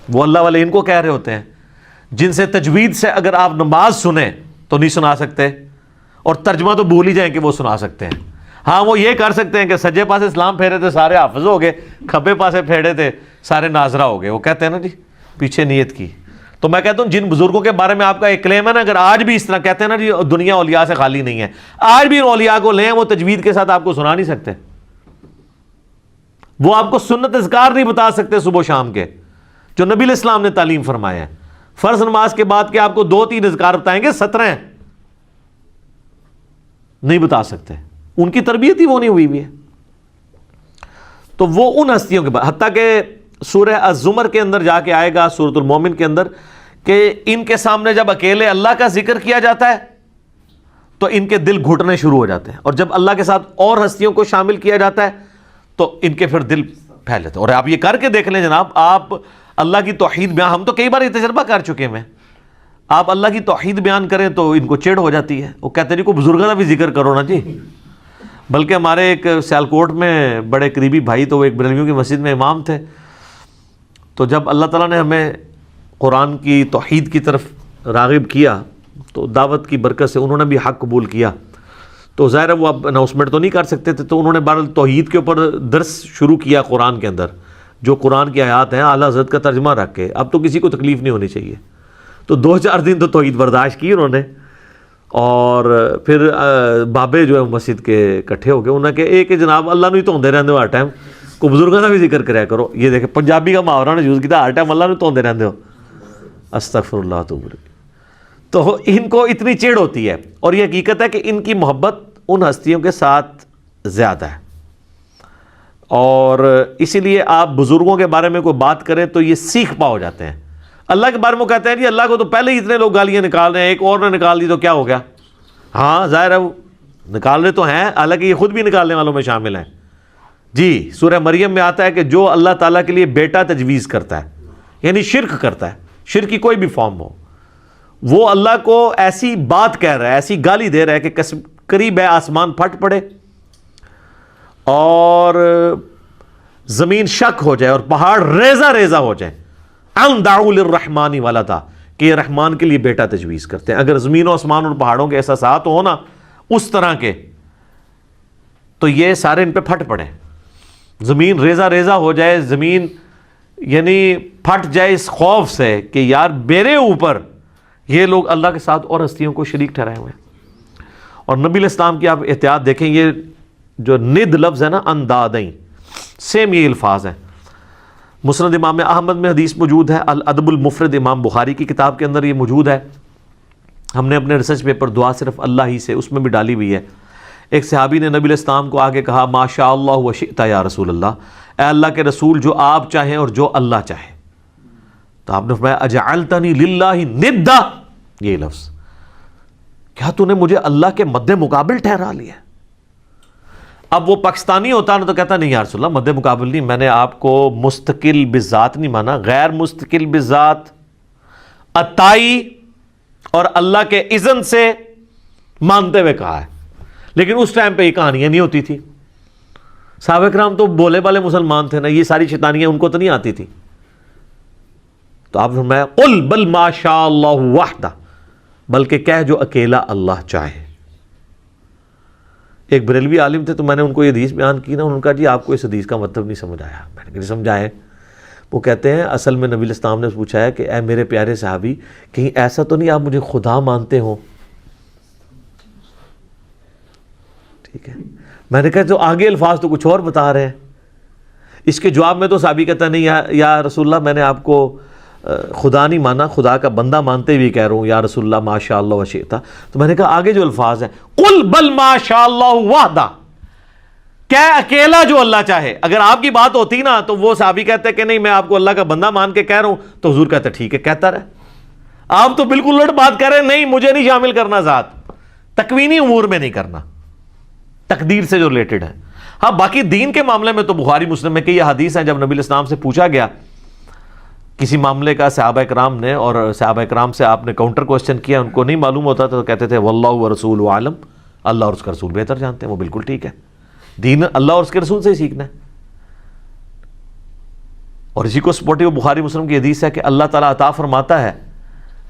وہ اللہ والے ان کو کہہ رہے ہوتے ہیں جن سے تجوید سے اگر آپ نماز سنیں تو نہیں سنا سکتے، اور ترجمہ تو بھول ہی جائیں کہ وہ سنا سکتے ہیں۔ ہاں وہ یہ کر سکتے ہیں کہ سجے پاسے اسلام پھیرے تھے سارے حافظ ہو گئے، کھبے پاسے پھیرے تھے سارے ناظرہ ہو گئے، وہ کہتے ہیں نا جی پیچھے نیت کی۔ تو میں کہتا ہوں جن بزرگوں کے بارے میں آپ کا ایک کلیم ہے نا، اگر آج بھی اس طرح کہتے ہیں نا جی دنیا اولیاء سے خالی نہیں ہے، آج بھی اولیاء کو لیں، وہ تجوید کے ساتھ آپ کو سنا نہیں سکتے، وہ آپ کو سنت اذکار نہیں بتا سکتے صبح و شام کے جو نبی علیہ السلام نے تعلیم فرمایا ہے۔ فرض نماز کے بعد کہ آپ کو 2-3 اذکار بتائیں گے، 17 نہیں بتا سکتے، ان کی تربیت ہی وہ نہیں ہوئی ہے۔ تو وہ ان ہستیوں کے بعد، حتیٰ کہ سورہ الزمر کے اندر جا کے آئے گا، سورۃ المومن کے اندر، کہ ان کے سامنے جب اکیلے اللہ کا ذکر کیا جاتا ہے تو ان کے دل گھٹنے شروع ہو جاتے ہیں، اور جب اللہ کے ساتھ اور ہستیوں کو شامل کیا جاتا ہے تو ان کے پھر دل پھیل جاتے ہیں۔ اور آپ یہ کر کے دیکھ لیں جناب، آپ اللہ کی توحید بیان، ہم تو کئی بار یہ تجربہ کر چکے ہیں، آپ اللہ کی توحید بیان کریں تو ان کو چڑ ہو جاتی ہے، وہ کہتے ہیں جی کو بزرگوں کا بھی ذکر کرو نا جی۔ بلکہ ہمارے ایک سیالکوٹ میں بڑے قریبی بھائی، تو وہ ایک بریلویوں کی مسجد میں امام تھے، تو جب اللہ تعالیٰ نے ہمیں قرآن کی توحید کی طرف راغب کیا تو دعوت کی برکت سے انہوں نے بھی حق قبول کیا، تو ظاہر ہے وہ اب اناؤنسمنٹ تو نہیں کر سکتے تھے، تو انہوں نے بہرحال توحید کے اوپر درس شروع کیا قرآن کے اندر، جو قرآن کی آیات ہیں اعلیٰ حضرت کا ترجمہ رکھ کے، اب تو کسی کو تکلیف نہیں ہونی چاہیے۔ تو 2-4 دن تو توحید برداشت کی انہوں نے، اور پھر بابے جو ہے مسجد کے اکٹھے ہو گئے، انہوں نے کہا ایک جناب اللہ نو ہی توندے رہندے ہو ہر ٹائم، کو بزرگوں کا بھی ذکر کریا کرو۔ یہ دیکھیں پنجابی کا محاورہ نے یوز کیا، ہر ٹائم اللہ نو توندے رہندے ہو، استغفر اللہ تو ان کو اتنی چڑ ہوتی ہے، اور یہ حقیقت ہے کہ ان کی محبت ان ہستیوں کے ساتھ زیادہ ہے. اور اسی لیے آپ بزرگوں کے بارے میں کوئی بات کریں تو یہ سیکھ پا ہو جاتے ہیں. اللہ کے بارے میں کہتے ہیں جی اللہ کو تو پہلے ہی اتنے لوگ گالیاں نکال رہے ہیں, ایک اور نے نکال دی تو کیا ہو گیا. ہاں ظاہر ہے وہ نکال رہے تو ہیں, حالانکہ یہ خود بھی نکالنے والوں میں شامل ہیں. جی سورہ مریم میں آتا ہے کہ جو اللہ تعالیٰ کے لیے بیٹا تجویز کرتا ہے, یعنی شرک کرتا ہے, شرک کی کوئی بھی فارم ہو, وہ اللہ کو ایسی بات کہہ رہا ہے, ایسی گالی دے رہا ہے کہ قریب ہے آسمان پھٹ پڑے اور زمین شک ہو جائے اور پہاڑ ریزہ ریزہ ہو جائے. ان دعوا للرحمن ولدا, کہ یہ رحمان کے لیے بیٹا تجویز کرتے ہیں. اگر زمین و آسمان اور پہاڑوں کے احساسات ہو نا اس طرح کے, تو یہ سارے ان پہ پھٹ پڑے, زمین ریزہ ریزہ ہو جائے, زمین یعنی پھٹ جائے اس خوف سے کہ یار میرے اوپر یہ لوگ اللہ کے ساتھ اور ہستیوں کو شریک ٹھہرائے ہوئے ہیں. اور نبی علیہ السلام کی آپ احتیاط دیکھیں, یہ جو ند لفظ ہے نا اندادیں, سیم یہ الفاظ ہیں. مسند امام احمد میں حدیث موجود ہے, الادب المفرد امام بخاری کی کتاب کے اندر یہ موجود ہے. ہم نے اپنے ریسرچ پیپر دعا صرف اللہ ہی سے, اس میں بھی ڈالی ہوئی ہے. ایک صحابی نے نبی علیہ السلام کو آگے کہا ما شاء اللہ و شئت یا رسول اللہ, اے اللہ کے رسول جو آپ چاہیں اور جو اللہ چاہے. تو آپ نے فرمایا اجعلتنی للہ ندا, یہ لفظ, کیا تو نے مجھے اللہ کے مد مقابل ٹھہرا لیا. اب وہ پاکستانی ہوتا نا تو کہتا نہیں یا رسول اللہ مد مقابل نہیں, میں نے آپ کو مستقل بذات نہیں مانا, غیر مستقل بذات عطائی اور اللہ کے اذن سے مانتے ہوئے کہا ہے. لیکن اس ٹائم پہ یہ کہانیاں نہیں ہوتی تھی. صحابہ کرام تو بولے والے مسلمان تھے نا, یہ ساری شیطانیاں ان کو تو نہیں آتی تھی. تو آپ نے فرمایا قل بل ما شاء اللہ وحدہ, بلکہ کہہ جو اکیلا اللہ چاہے. ایک بریلوی عالم تھے, تو میں نے ان کو یہ حدیث بیان کی نا, انہوں نے کہا جی آپ کو اس حدیث کا مطلب نہیں سمجھ آیا. میں نے کہا سمجھا ہے. وہ کہتے ہیں اصل میں نبی علیہ السلام نے پوچھا ہے کہ اے میرے پیارے صحابی, کہیں ایسا تو نہیں آپ مجھے خدا مانتے ہو. ٹھیک ہے, میں نے کہا تو آگے الفاظ تو کچھ اور بتا رہے ہیں. اس کے جواب میں تو صحابی کہتا نہیں یا رسول اللہ میں نے آپ کو خدا نہیں مانا, خدا کا بندہ مانتے ہوئے کہہ رہا ہوں یا رسول اللہ ما شاء اللہ و شئت. تو میں نے کہا آگے جو الفاظ ہیں قل بل ما شاء اللہ وحدہ, کہ اکیلا جو اللہ چاہے. اگر آپ کی بات ہوتی نا تو وہ صحابی کہتے کہ نہیں میں آپ کو اللہ کا بندہ مان کے کہہ رہا ہوں, تو حضور کہتے ٹھیک ہے کہتا رہے. آپ تو بالکل الٹ بات کر رہے ہیں, نہیں مجھے نہیں شامل کرنا ذات, تکوینی امور میں نہیں کرنا, تقدیر سے جو ریلیٹڈ ہے. ہاں باقی دین کے معاملے میں تو بخاری مسلم میں کئی حدیث ہیں. جب نبی علیہ السلام سے پوچھا گیا کسی معاملے کا صحابہ کرام نے, اور صحابہ کرام سے آپ نے کاؤنٹر کوسچن کیا, ان کو نہیں معلوم ہوتا تو کہتے تھے واللہ ورسولہ عالم, اللہ اور اس کا رسول بہتر جانتے ہیں. وہ بالکل ٹھیک ہے, دین اللہ اور اس کے رسول سے ہی سیکھنا ہے. اور اسی کو سپورٹیو بخاری مسلم کی حدیث ہے کہ اللہ تعالیٰ عطا فرماتا ہے,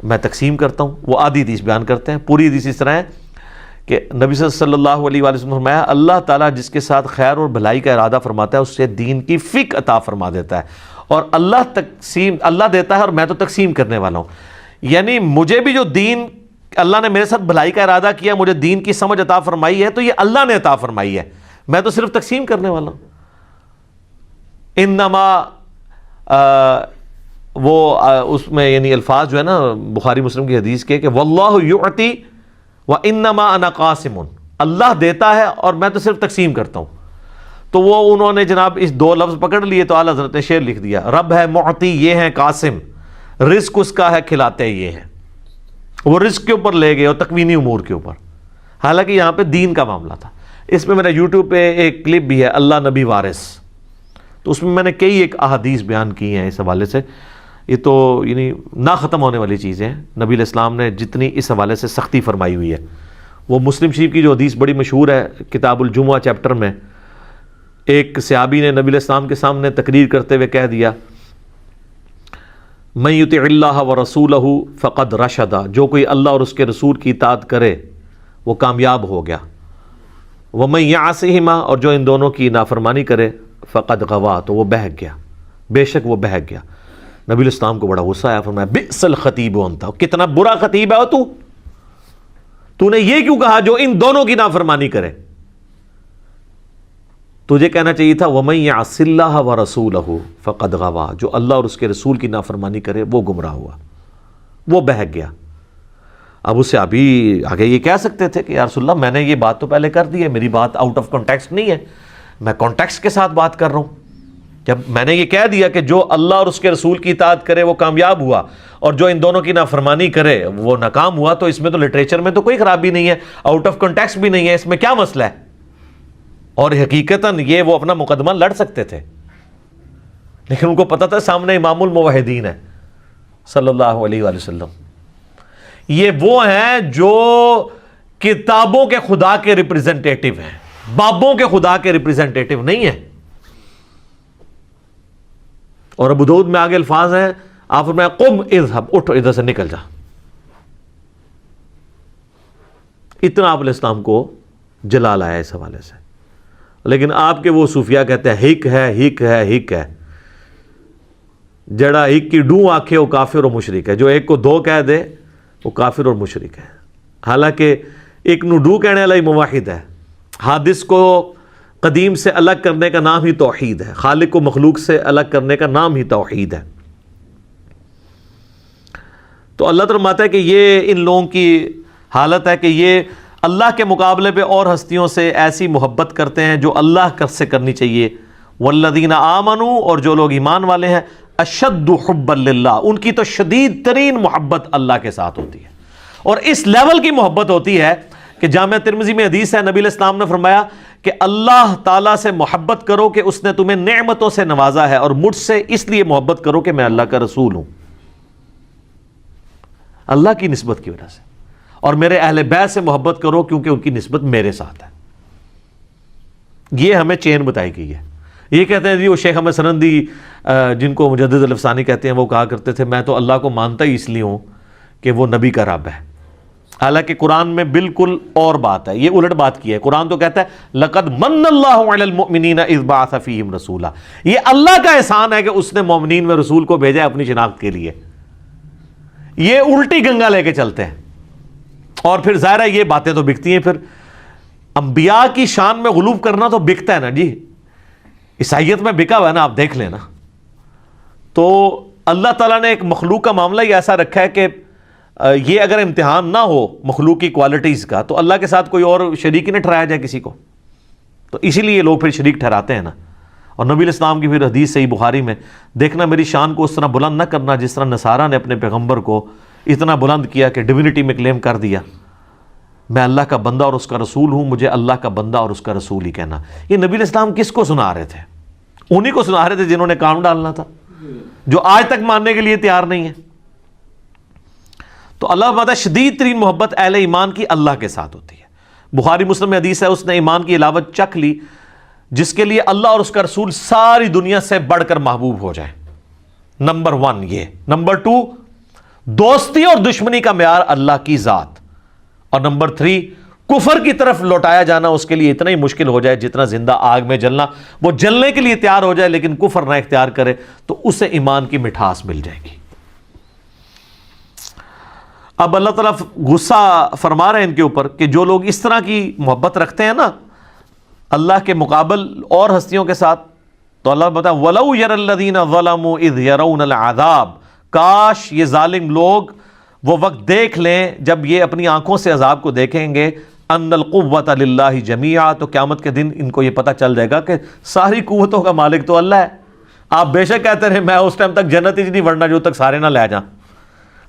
میں تقسیم کرتا ہوں. وہ آدھی حدیث بیان کرتے ہیں, پوری حدیث اس طرح ہے کہ نبی صلی اللہ علیہ وآلہ وسلم فرمایا اللہ تعالیٰ جس کے ساتھ خیر اور بھلائی کا ارادہ فرماتا ہے اس سے دین کی فقہ عطا فرما دیتا ہے. اور اللہ دیتا ہے اور میں تو تقسیم کرنے والا ہوں. یعنی مجھے بھی جو دین اللہ نے میرے ساتھ بھلائی کا ارادہ کیا, مجھے دین کی سمجھ عطا فرمائی ہے, تو یہ اللہ نے عطا فرمائی ہے, میں تو صرف تقسیم کرنے والا ہوں. انما اس میں یعنی الفاظ جو ہے نا بخاری مسلم کی حدیث کے کہ واللہ یعطی وانما انا قاسم, اللہ دیتا ہے اور میں تو صرف تقسیم کرتا ہوں. تو وہ انہوں نے جناب اس دو لفظ پکڑ لیے تو اعلیٰ حضرت نے شعر لکھ دیا, رب ہے معطی یہ ہے قاسم, رزق اس کا ہے کھلاتے یہ ہیں. وہ رزق کے اوپر لے گئے اور تکوینی امور کے اوپر, حالانکہ یہاں پہ دین کا معاملہ تھا. اس میں میرا یوٹیوب پہ ایک کلپ بھی ہے اللہ نبی وارث, تو اس میں میں نے کئی ایک احادیث بیان کی ہیں اس حوالے سے. یہ تو یعنی نہ ختم ہونے والی چیزیں ہیں. نبی علیہ السلام نے جتنی اس حوالے سے سختی فرمائی ہوئی ہے, وہ مسلم شریف کی جو حدیث بڑی مشہور ہے کتاب الجمعہ چیپٹر میں, ایک صحابی نے نبی علیہ السلام کے سامنے تقریر کرتے ہوئے کہہ دیا من یطع اللہ ورسولہ فقد رشد, جو کوئی اللہ اور اس کے رسول کی اطاعت کرے وہ کامیاب ہو گیا. ومن یعصہما, اور جو ان دونوں کی نافرمانی کرے فقد غوا, تو وہ بہک گیا, بے شک وہ بہک گیا. نبی علیہ السلام کو بڑا غصہ آیا, فرمایا بئس الخطیب انت, کتنا برا خطیب ہے تو نے یہ کیوں کہا جو ان دونوں کی نافرمانی کرے. تجھے کہنا چاہیے تھا وَمَن يَعْصِ اللَّهَ وَرَسُولَهُ فَقَدْ غَوَىٰ, جو اللہ اور اس کے رسول کی نافرمانی کرے وہ گمراہ ہوا, وہ بہک گیا. اب اس سے ابھی آگے یہ کہہ سکتے تھے کہ یا رسول اللہ میں نے یہ بات تو پہلے کر دی ہے، میری بات آؤٹ آف کانٹیکسٹ نہیں ہے، میں کانٹیکسٹ کے ساتھ بات کر رہا ہوں۔ جب میں نے یہ کہہ دیا کہ جو اللہ اور اس کے رسول کی اطاعت کرے وہ کامیاب ہوا، اور جو ان دونوں کی نافرمانی کرے وہ ناکام ہوا، تو اس میں تو لٹریچر میں تو کوئی خرابی نہیں ہے، آؤٹ آف کانٹیکسٹ بھی نہیں ہے، اس میں کیا مسئلہ ہے؟ اور حقیقتاً یہ وہ اپنا مقدمہ لڑ سکتے تھے، لیکن ان کو پتا تھا سامنے امام الموحدین ہے صلی اللہ علیہ وآلہ وسلم۔ یہ وہ ہیں جو کتابوں کے خدا کے ریپریزنٹیٹیو ہیں، بابوں کے خدا کے ریپریزنٹیٹیو نہیں ہیں۔ اور ابو داؤد میں آگے الفاظ ہیں، آپ فرمایا قم اذهب، اٹھ ادھر سے نکل جا۔ اتنا آپ علیہ السلام کو جلال آیا اس حوالے سے۔ لیکن آپ کے وہ صوفیاء کہتے ہیں ہک ہے، ہک ہے، ہک ہے، جڑا ہک کی ڈوں آنکھے وہ کافر اور مشرک ہے، جو ایک کو دو کہہ دے وہ کافر اور مشرک ہے۔ حالانکہ ایک نو ڈو کہنے والا ہی موحد ہے۔ حادث کو قدیم سے الگ کرنے کا نام ہی توحید ہے، خالق کو مخلوق سے الگ کرنے کا نام ہی توحید ہے۔ تو اللہ تعالیٰ فرماتا ہے کہ یہ ان لوگوں کی حالت ہے کہ یہ اللہ کے مقابلے پہ اور ہستیوں سے ایسی محبت کرتے ہیں جو اللہ سے کرنی چاہیے۔ والذین آمنوا، اور جو لوگ ایمان والے ہیں، اشد حبا للہ، ان کی تو شدید ترین محبت اللہ کے ساتھ ہوتی ہے، اور اس لیول کی محبت ہوتی ہے کہ جامعہ ترمذی میں حدیث ہے، نبی علیہ السلام نے فرمایا کہ اللہ تعالیٰ سے محبت کرو کہ اس نے تمہیں نعمتوں سے نوازا ہے، اور مجھ سے اس لیے محبت کرو کہ میں اللہ کا رسول ہوں، اللہ کی نسبت کی وجہ سے، اور میرے اہل بیت سے محبت کرو کیونکہ ان کی نسبت میرے ساتھ ہے۔ یہ ہمیں چین بتائی گئی ہے۔ یہ کہتے ہیں جی وہ شیخ احمد سنندی جن کو مجدد الافسانی کہتے ہیں، وہ کہا کرتے تھے میں تو اللہ کو مانتا ہی اس لیے ہوں کہ وہ نبی کا رب ہے۔ حالانکہ قرآن میں بالکل اور بات ہے، یہ الٹ بات کی ہے۔ قرآن تو کہتا ہے لَقَدْ مَنَّ اللَّهُ عَلَى الْمُؤْمِنِينَ إِذْ بَعَثَ فِيهِمْ رَسُولًا، یہ اللہ کا احسان ہے کہ اس نے مومنین میں رسول کو بھیجا ہے اپنی شناخت کے لیے۔ یہ الٹی گنگا لے کے چلتے ہیں، اور پھر ظاہر ہے یہ باتیں تو بکتی ہیں۔ پھر انبیاء کی شان میں غلو کرنا تو بکتا ہے نا جی، عیسائیت میں بکا ہوا ہے نا، آپ دیکھ لیں نا۔ تو اللہ تعالیٰ نے ایک مخلوق کا معاملہ ہی ایسا رکھا ہے کہ یہ اگر امتحان نہ ہو مخلوق کی کوالٹیز کا تو اللہ کے ساتھ کوئی اور شریک ہی نہ ٹھہرایا جائے کسی کو، تو اسی لیے لوگ پھر شریک ٹھہراتے ہیں نا۔ اور نبی علیہ السلام کی پھر حدیث صحیح بخاری میں دیکھنا، میری شان کو اس طرح بلند نہ کرنا جس طرح نصارہ نے اپنے پیغمبر کو اتنا بلند کیا کہ ڈیوینٹی میں کلیم کر دیا، میں اللہ کا بندہ اور اس کا رسول ہوں، مجھے اللہ کا بندہ اور اس کا رسول ہی کہنا۔ یہ نبی علیہ السلام کس کو سنا رہے تھے؟ انہی کو سنا رہے تھے جنہوں نے کام ڈالنا تھا، جو آج تک ماننے کے لیے تیار نہیں ہے۔ تو اللہ بتا شدید ترین محبت اہل ایمان کی اللہ کے ساتھ ہوتی ہے۔ بخاری مسلم میں حدیث ہے، اس نے ایمان کی علاوت چکھ لی جس کے لیے اللہ اور اس کا رسول ساری دنیا سے بڑھ کر محبوب ہو جائیں۔ نمبر 1 یہ، نمبر 2 دوستی اور دشمنی کا معیار اللہ کی ذات، اور نمبر 3 کفر کی طرف لوٹایا جانا اس کے لیے اتنا ہی مشکل ہو جائے جتنا زندہ آگ میں جلنا، وہ جلنے کے لیے تیار ہو جائے لیکن کفر نہ اختیار کرے تو اسے ایمان کی مٹھاس مل جائے گی۔ اب اللہ تعالیٰ غصہ فرما رہے ہیں ان کے اوپر کہ جو لوگ اس طرح کی محبت رکھتے ہیں نا اللہ کے مقابل اور ہستیوں کے ساتھ، تو اللہ بتا وَلَوْ يَرَى الَّذِينَ ظَلَمُوا إِذْ يَرَوْنَ الْعَذَابَ، کاش یہ ظالم لوگ وہ وقت دیکھ لیں جب یہ اپنی آنکھوں سے عذاب کو دیکھیں گے، ان القوت للہ جمیعا، تو قیامت کے دن ان کو یہ پتہ چل جائے گا کہ ساری قوتوں کا مالک تو اللہ ہے۔ آپ بے شک کہتے رہے میں اس ٹائم تک جنت ہی نہیں ورنہ جو تک سارے نہ لے جائیں۔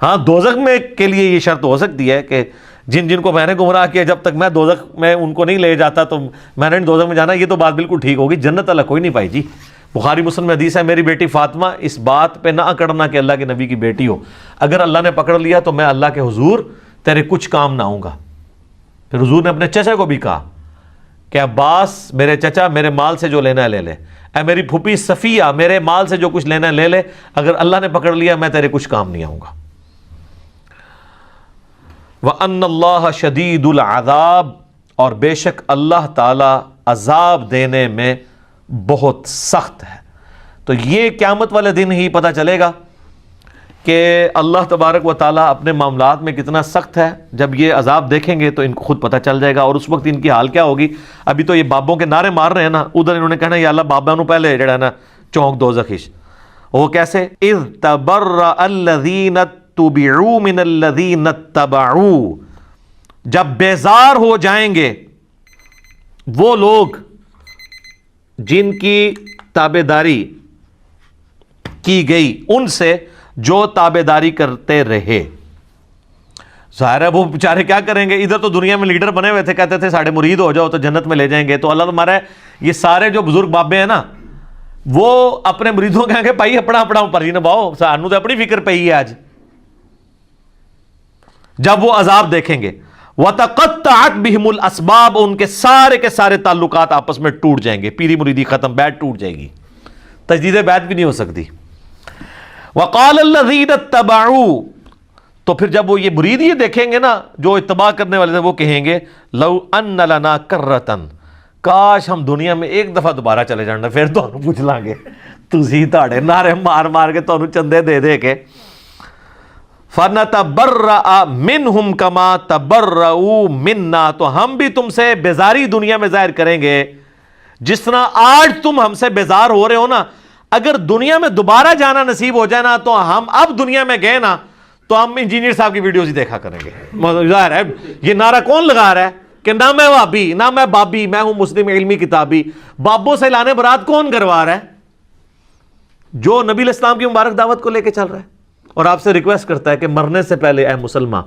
ہاں دوزخ میں کے لیے یہ شرط ہو سکتی ہے کہ جن جن کو میں نے گمراہ کیا جب تک میں دوزخ میں ان کو نہیں لے جاتا تو میں نے دوزخ میں جانا، یہ تو بات بالکل ٹھیک ہوگی۔ جنت اللہ کوئی نہیں پائی جی۔ بخاری مسلم میں حدیث ہے، میری بیٹی فاطمہ اس بات پہ نہ اکڑنا کہ اللہ کے نبی کی بیٹی ہو، اگر اللہ نے پکڑ لیا تو میں اللہ کے حضور تیرے کچھ کام نہ آؤں گا۔ پھر حضور نے اپنے چچا کو بھی کہا کہ عباس میرے چچا میرے مال سے جو لینا ہے لے لے، اے میری پھوپھی صفیہ میرے مال سے جو کچھ لینا ہے لے لے، اگر اللہ نے پکڑ لیا میں تیرے کچھ کام نہیں آؤں گا۔ وَأَنَّ اللَّهَ شَدِيدُ الْعَذَابِ، اور بے شک اللہ تعالی عذاب دینے میں بہت سخت ہے۔ تو یہ قیامت والے دن ہی پتہ چلے گا کہ اللہ تبارک و تعالیٰ اپنے معاملات میں کتنا سخت ہے۔ جب یہ عذاب دیکھیں گے تو ان کو خود پتہ چل جائے گا، اور اس وقت ان کی حال کیا ہوگی۔ ابھی تو یہ بابوں کے نعرے مار رہے ہیں نا، ادھر انہوں نے کہنا یا اللہ بابا نو پہلے جڑا نا چونک دو زخیش، وہ کیسے اذ تبرأ الذین تُبِعُوا مِنَ الَّذِينَ اتَّبَعُوا، جب بیزار ہو جائیں گے وہ لوگ جن کی تابعداری کی گئی ان سے جو تابعداری کرتے رہے. ظاہر ہے وہ بیچارے کیا کریں گے، ادھر تو دنیا میں لیڈر بنے ہوئے تھے، کہتے تھے ساڑھے مرید ہو جاؤ تو جنت میں لے جائیں گے. تو اللہ تمہارا یہ سارے جو بزرگ بابے ہیں نا وہ اپنے مریدوں کہیں گے بھائی اپنا اپنا پر ہی نبھاؤ، سانو تو اپنی فکر پئی ہے آج. جب وہ عذاب دیکھیں گے وَتَقَطَّعَتْ بِهِمُ الْأَسْبَابُ، ان کے سارے تعلقات آپس میں ٹوٹ جائیں گے، پیری مریدی ختم، بیعت ٹوٹ جائے گی، تجدید بیعت بھی نہیں ہو سکتی. وَقَالَ الَّذِينَ اتَّبَعُوا، تو پھر جب وہ یہ مرید یہ دیکھیں گے نا جو اتباع کرنے والے تھے، وہ کہیں گے لَوْ أَنَّ لَنَا كَرَّةً، کاش ہم دنیا میں ایک دفعہ دوبارہ چلے جانا، پھر تو پوچھ لیں گے تسی تاڑے نعرے مار مار کے تو چندے دے دے کے. فَنَتَبَرَّأَ مِنْهُمْ كَمَا تَبَرَّؤُوا مِنَّا، تو ہم بھی تم سے بیزاری دنیا میں ظاہر کریں گے جس طرح آج تم ہم سے بیزار ہو رہے ہو نا. اگر دنیا میں دوبارہ جانا نصیب ہو جائے نا تو ہم اب دنیا میں گئے نا تو ہم انجینئر صاحب کی ویڈیوز ہی دیکھا کریں گے. ظاہر ہے یہ نعرہ کون لگا رہا ہے کہ نہ میں وہابی نہ میں بابی، میں ہوں مسلم علمی کتابی. بابوں سے لانے برات کون کروا رہا ہے؟ جو نبی علیہ السلام کی مبارک دعوت کو لے کے چل رہا ہے اور آپ سے ریکویسٹ کرتا ہے کہ مرنے سے پہلے اے مسلمان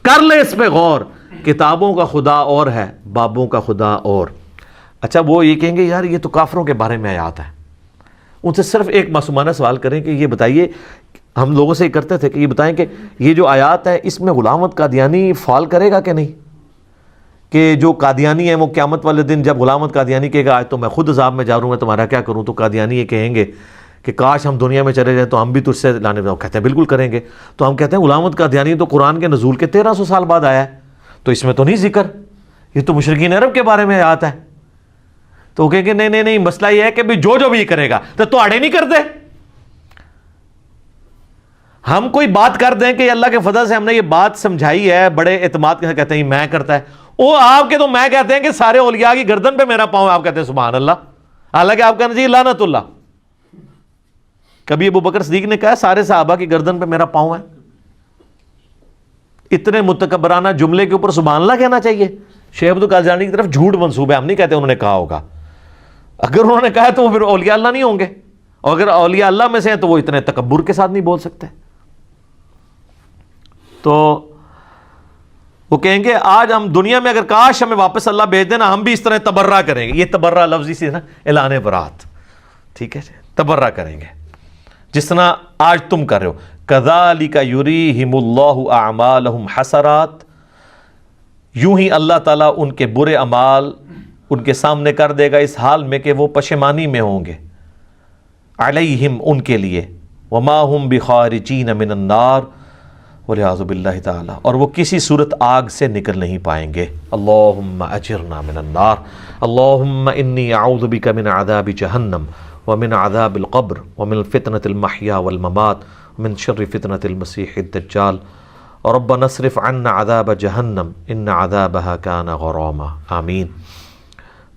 کر لے اس پہ غور، کتابوں کا خدا اور ہے، بابوں کا خدا اور. اچھا وہ یہ کہیں گے یار یہ تو کافروں کے بارے میں آیات ہے. ان سے صرف ایک معصومانہ سوال کریں کہ یہ بتائیے، ہم لوگوں سے یہ کرتے تھے کہ یہ بتائیں کہ یہ جو آیات ہے اس میں غلام احمد قادیانی فال کرے گا کہ نہیں؟ کہ جو قادیانی ہیں وہ قیامت والے دن جب غلام احمد قادیانی کہے گا آج تو میں خود عذاب میں جا رہا ہوں، میں تمہارا کیا کروں، تو قادیانی یہ کہیں گے کہ کاش ہم دنیا میں چلے جائیں تو ہم بھی تجھ سے لانے میں. کہتے ہیں بالکل کریں گے. تو ہم کہتے ہیں غلام احمد قادیانی تو قرآن کے نزول کے 1300 سال بعد آیا ہے، تو اس میں تو نہیں ذکر، یہ تو مشرکین عرب کے بارے میں آیات ہے. تو وہ کہیں گے نہیں مسئلہ یہ ہے کہ جو بھی کرے گا تو آڑے نہیں کرتے. ہم کوئی بات کر دیں کہ اللہ کے فضل سے ہم نے یہ بات سمجھائی ہے بڑے اعتماد کے، کہتے ہیں میں کرتا ہے وہ آپ کے، تو میں کہتے ہیں کہ سارے اولیاء کی گردن پہ میرا پاؤں، آپ کہتے ہیں سبحان اللہ، حالانکہ آپ کہنا چاہیے لعنت اللہ. کبھی ابو بکر صدیق نے کہا سارے صحابہ کی گردن پہ میرا پاؤں ہے؟ اتنے متکبرانہ جملے کے اوپر سبحان اللہ کہنا چاہیے؟ شیخ عبد القادر کی طرف جھوٹ منسوب ہے، ہم نہیں کہتے انہوں نے کہا ہوگا. اگر انہوں نے کہا تو وہ پھر اولیاء اللہ نہیں ہوں گے، اور اگر اولیاء اللہ میں سے ہیں تو وہ اتنے تکبر کے ساتھ نہیں بول سکتے. تو وہ کہیں گے آج ہم دنیا میں اگر کاش ہمیں واپس اللہ بھیج دینا ہم بھی اس طرح تبرہ کریں گے. یہ تبرہ لفظی سے نا اعلان برات، ٹھیک ہے، تبرہ کریں گے جس طرح آج تم کر رہے ہو. کذالک یریہم اللہ اعمالہم حسرات، یوں ہی اللہ تعالیٰ ان کے برے اعمال ان کے سامنے کر دے گا اس حال میں کہ وہ پشیمانی میں ہوں گے. علیہم ان کے لیے، وما ہم بخارجین من النار، والعیاذ باللہ تعالی، اور وہ کسی صورت آگ سے نکل نہیں پائیں گے. اللہم اجرنا من النار، اللہم انی اعوذ بک من عذاب جہنم ومن عذاب القبر ومن فتنة المحیا والممات ومن شر فتنة المسیح الدجال ربنا اصرف عنا عذاب جہنم ان عذابها کان غراما. آمین.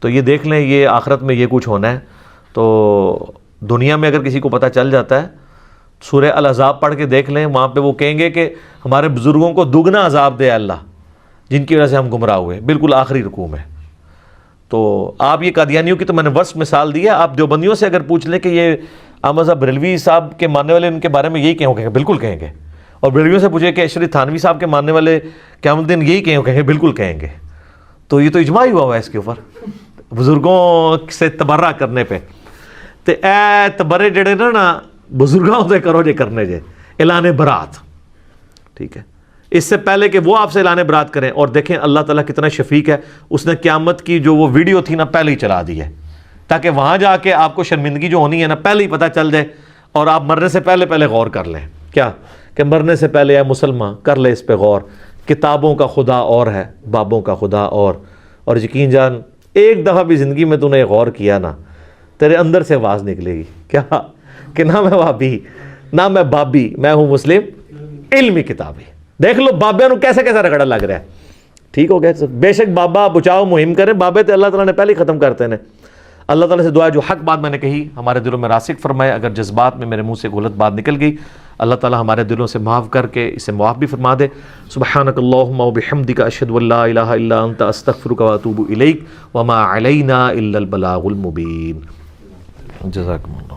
تو یہ دیکھ لیں یہ آخرت میں یہ کچھ ہونا ہے. تو دنیا میں اگر کسی کو پتہ چل جاتا ہے سورہ الاحزاب پڑھ کے دیکھ لیں، وہاں پہ وہ کہیں گے کہ ہمارے بزرگوں کو دگنا عذاب دے اللہ جن کی وجہ سے ہم گمراہ ہوئے. بالکل آخری رکوع میں. تو آپ یہ قادیانیوں کی تو میں نے ورس مثال دی ہے، آپ دیوبندیوں سے اگر پوچھ لیں کہ یہ احمد صاحب بریلوی صاحب کے ماننے والے ان کے بارے میں یہی کہیں گے، بالکل کہیں گے. اور بریلویوں سے پوچھے کہ اشرف تھانوی صاحب کے ماننے والے قیامت دن یہی کہیں گے، بالکل کہیں گے. تو یہ تو اجماع ہی ہوا ہے اس کے اوپر بزرگوں سے تبرہ کرنے پہ. تو اے تبرے جڑے نا بزرگوں سے کرو جے کرنے جے اعلان برات، ٹھیک ہے، اس سے پہلے کہ وہ آپ سے اعلان برات کریں. اور دیکھیں اللہ تعالیٰ کتنا شفیق ہے، اس نے قیامت کی جو وہ ویڈیو تھی نا پہلے ہی چلا دی ہے تاکہ وہاں جا کے آپ کو شرمندگی جو ہونی ہے نا پہلے ہی پتہ چل جائے اور آپ مرنے سے پہلے غور کر لیں. کیا کہ مرنے سے پہلے اے مسلمان کر لے اس پہ غور، کتابوں کا خدا اور ہے، بابوں کا خدا اور یقین جان ایک دفعہ بھی زندگی میں تو نے غور کیا نا تیرے اندر سے آواز نکلے گی کیا کہ نہ میں وابی نہ میں بابی، میں ہوں مسلم علمی کتابی. دیکھ لو بابے نو کیسے کیسا رگڑا لگ رہا ہے. ٹھیک ہو گیا. بے شک بابا بچاؤ مہم کریں، بابے تو اللہ تعالیٰ نے پہلے ہی ختم کرتے ہیں. اللہ تعالیٰ سے دعا جو حق بات میں نے کہی ہمارے دلوں میں راسخ فرمائے، اگر جذبات میں میرے منہ سے غلط بات نکل گئی اللہ تعالی ہمارے دلوں سے معاف کر کے اسے معاف بھی فرما دے. سبحانک اللہم و بحمدک اشہد ان لا الہ الا انت استغفرک و اتوب الیک وما علینا الا البلاغ المبین. جزاکم اللہ.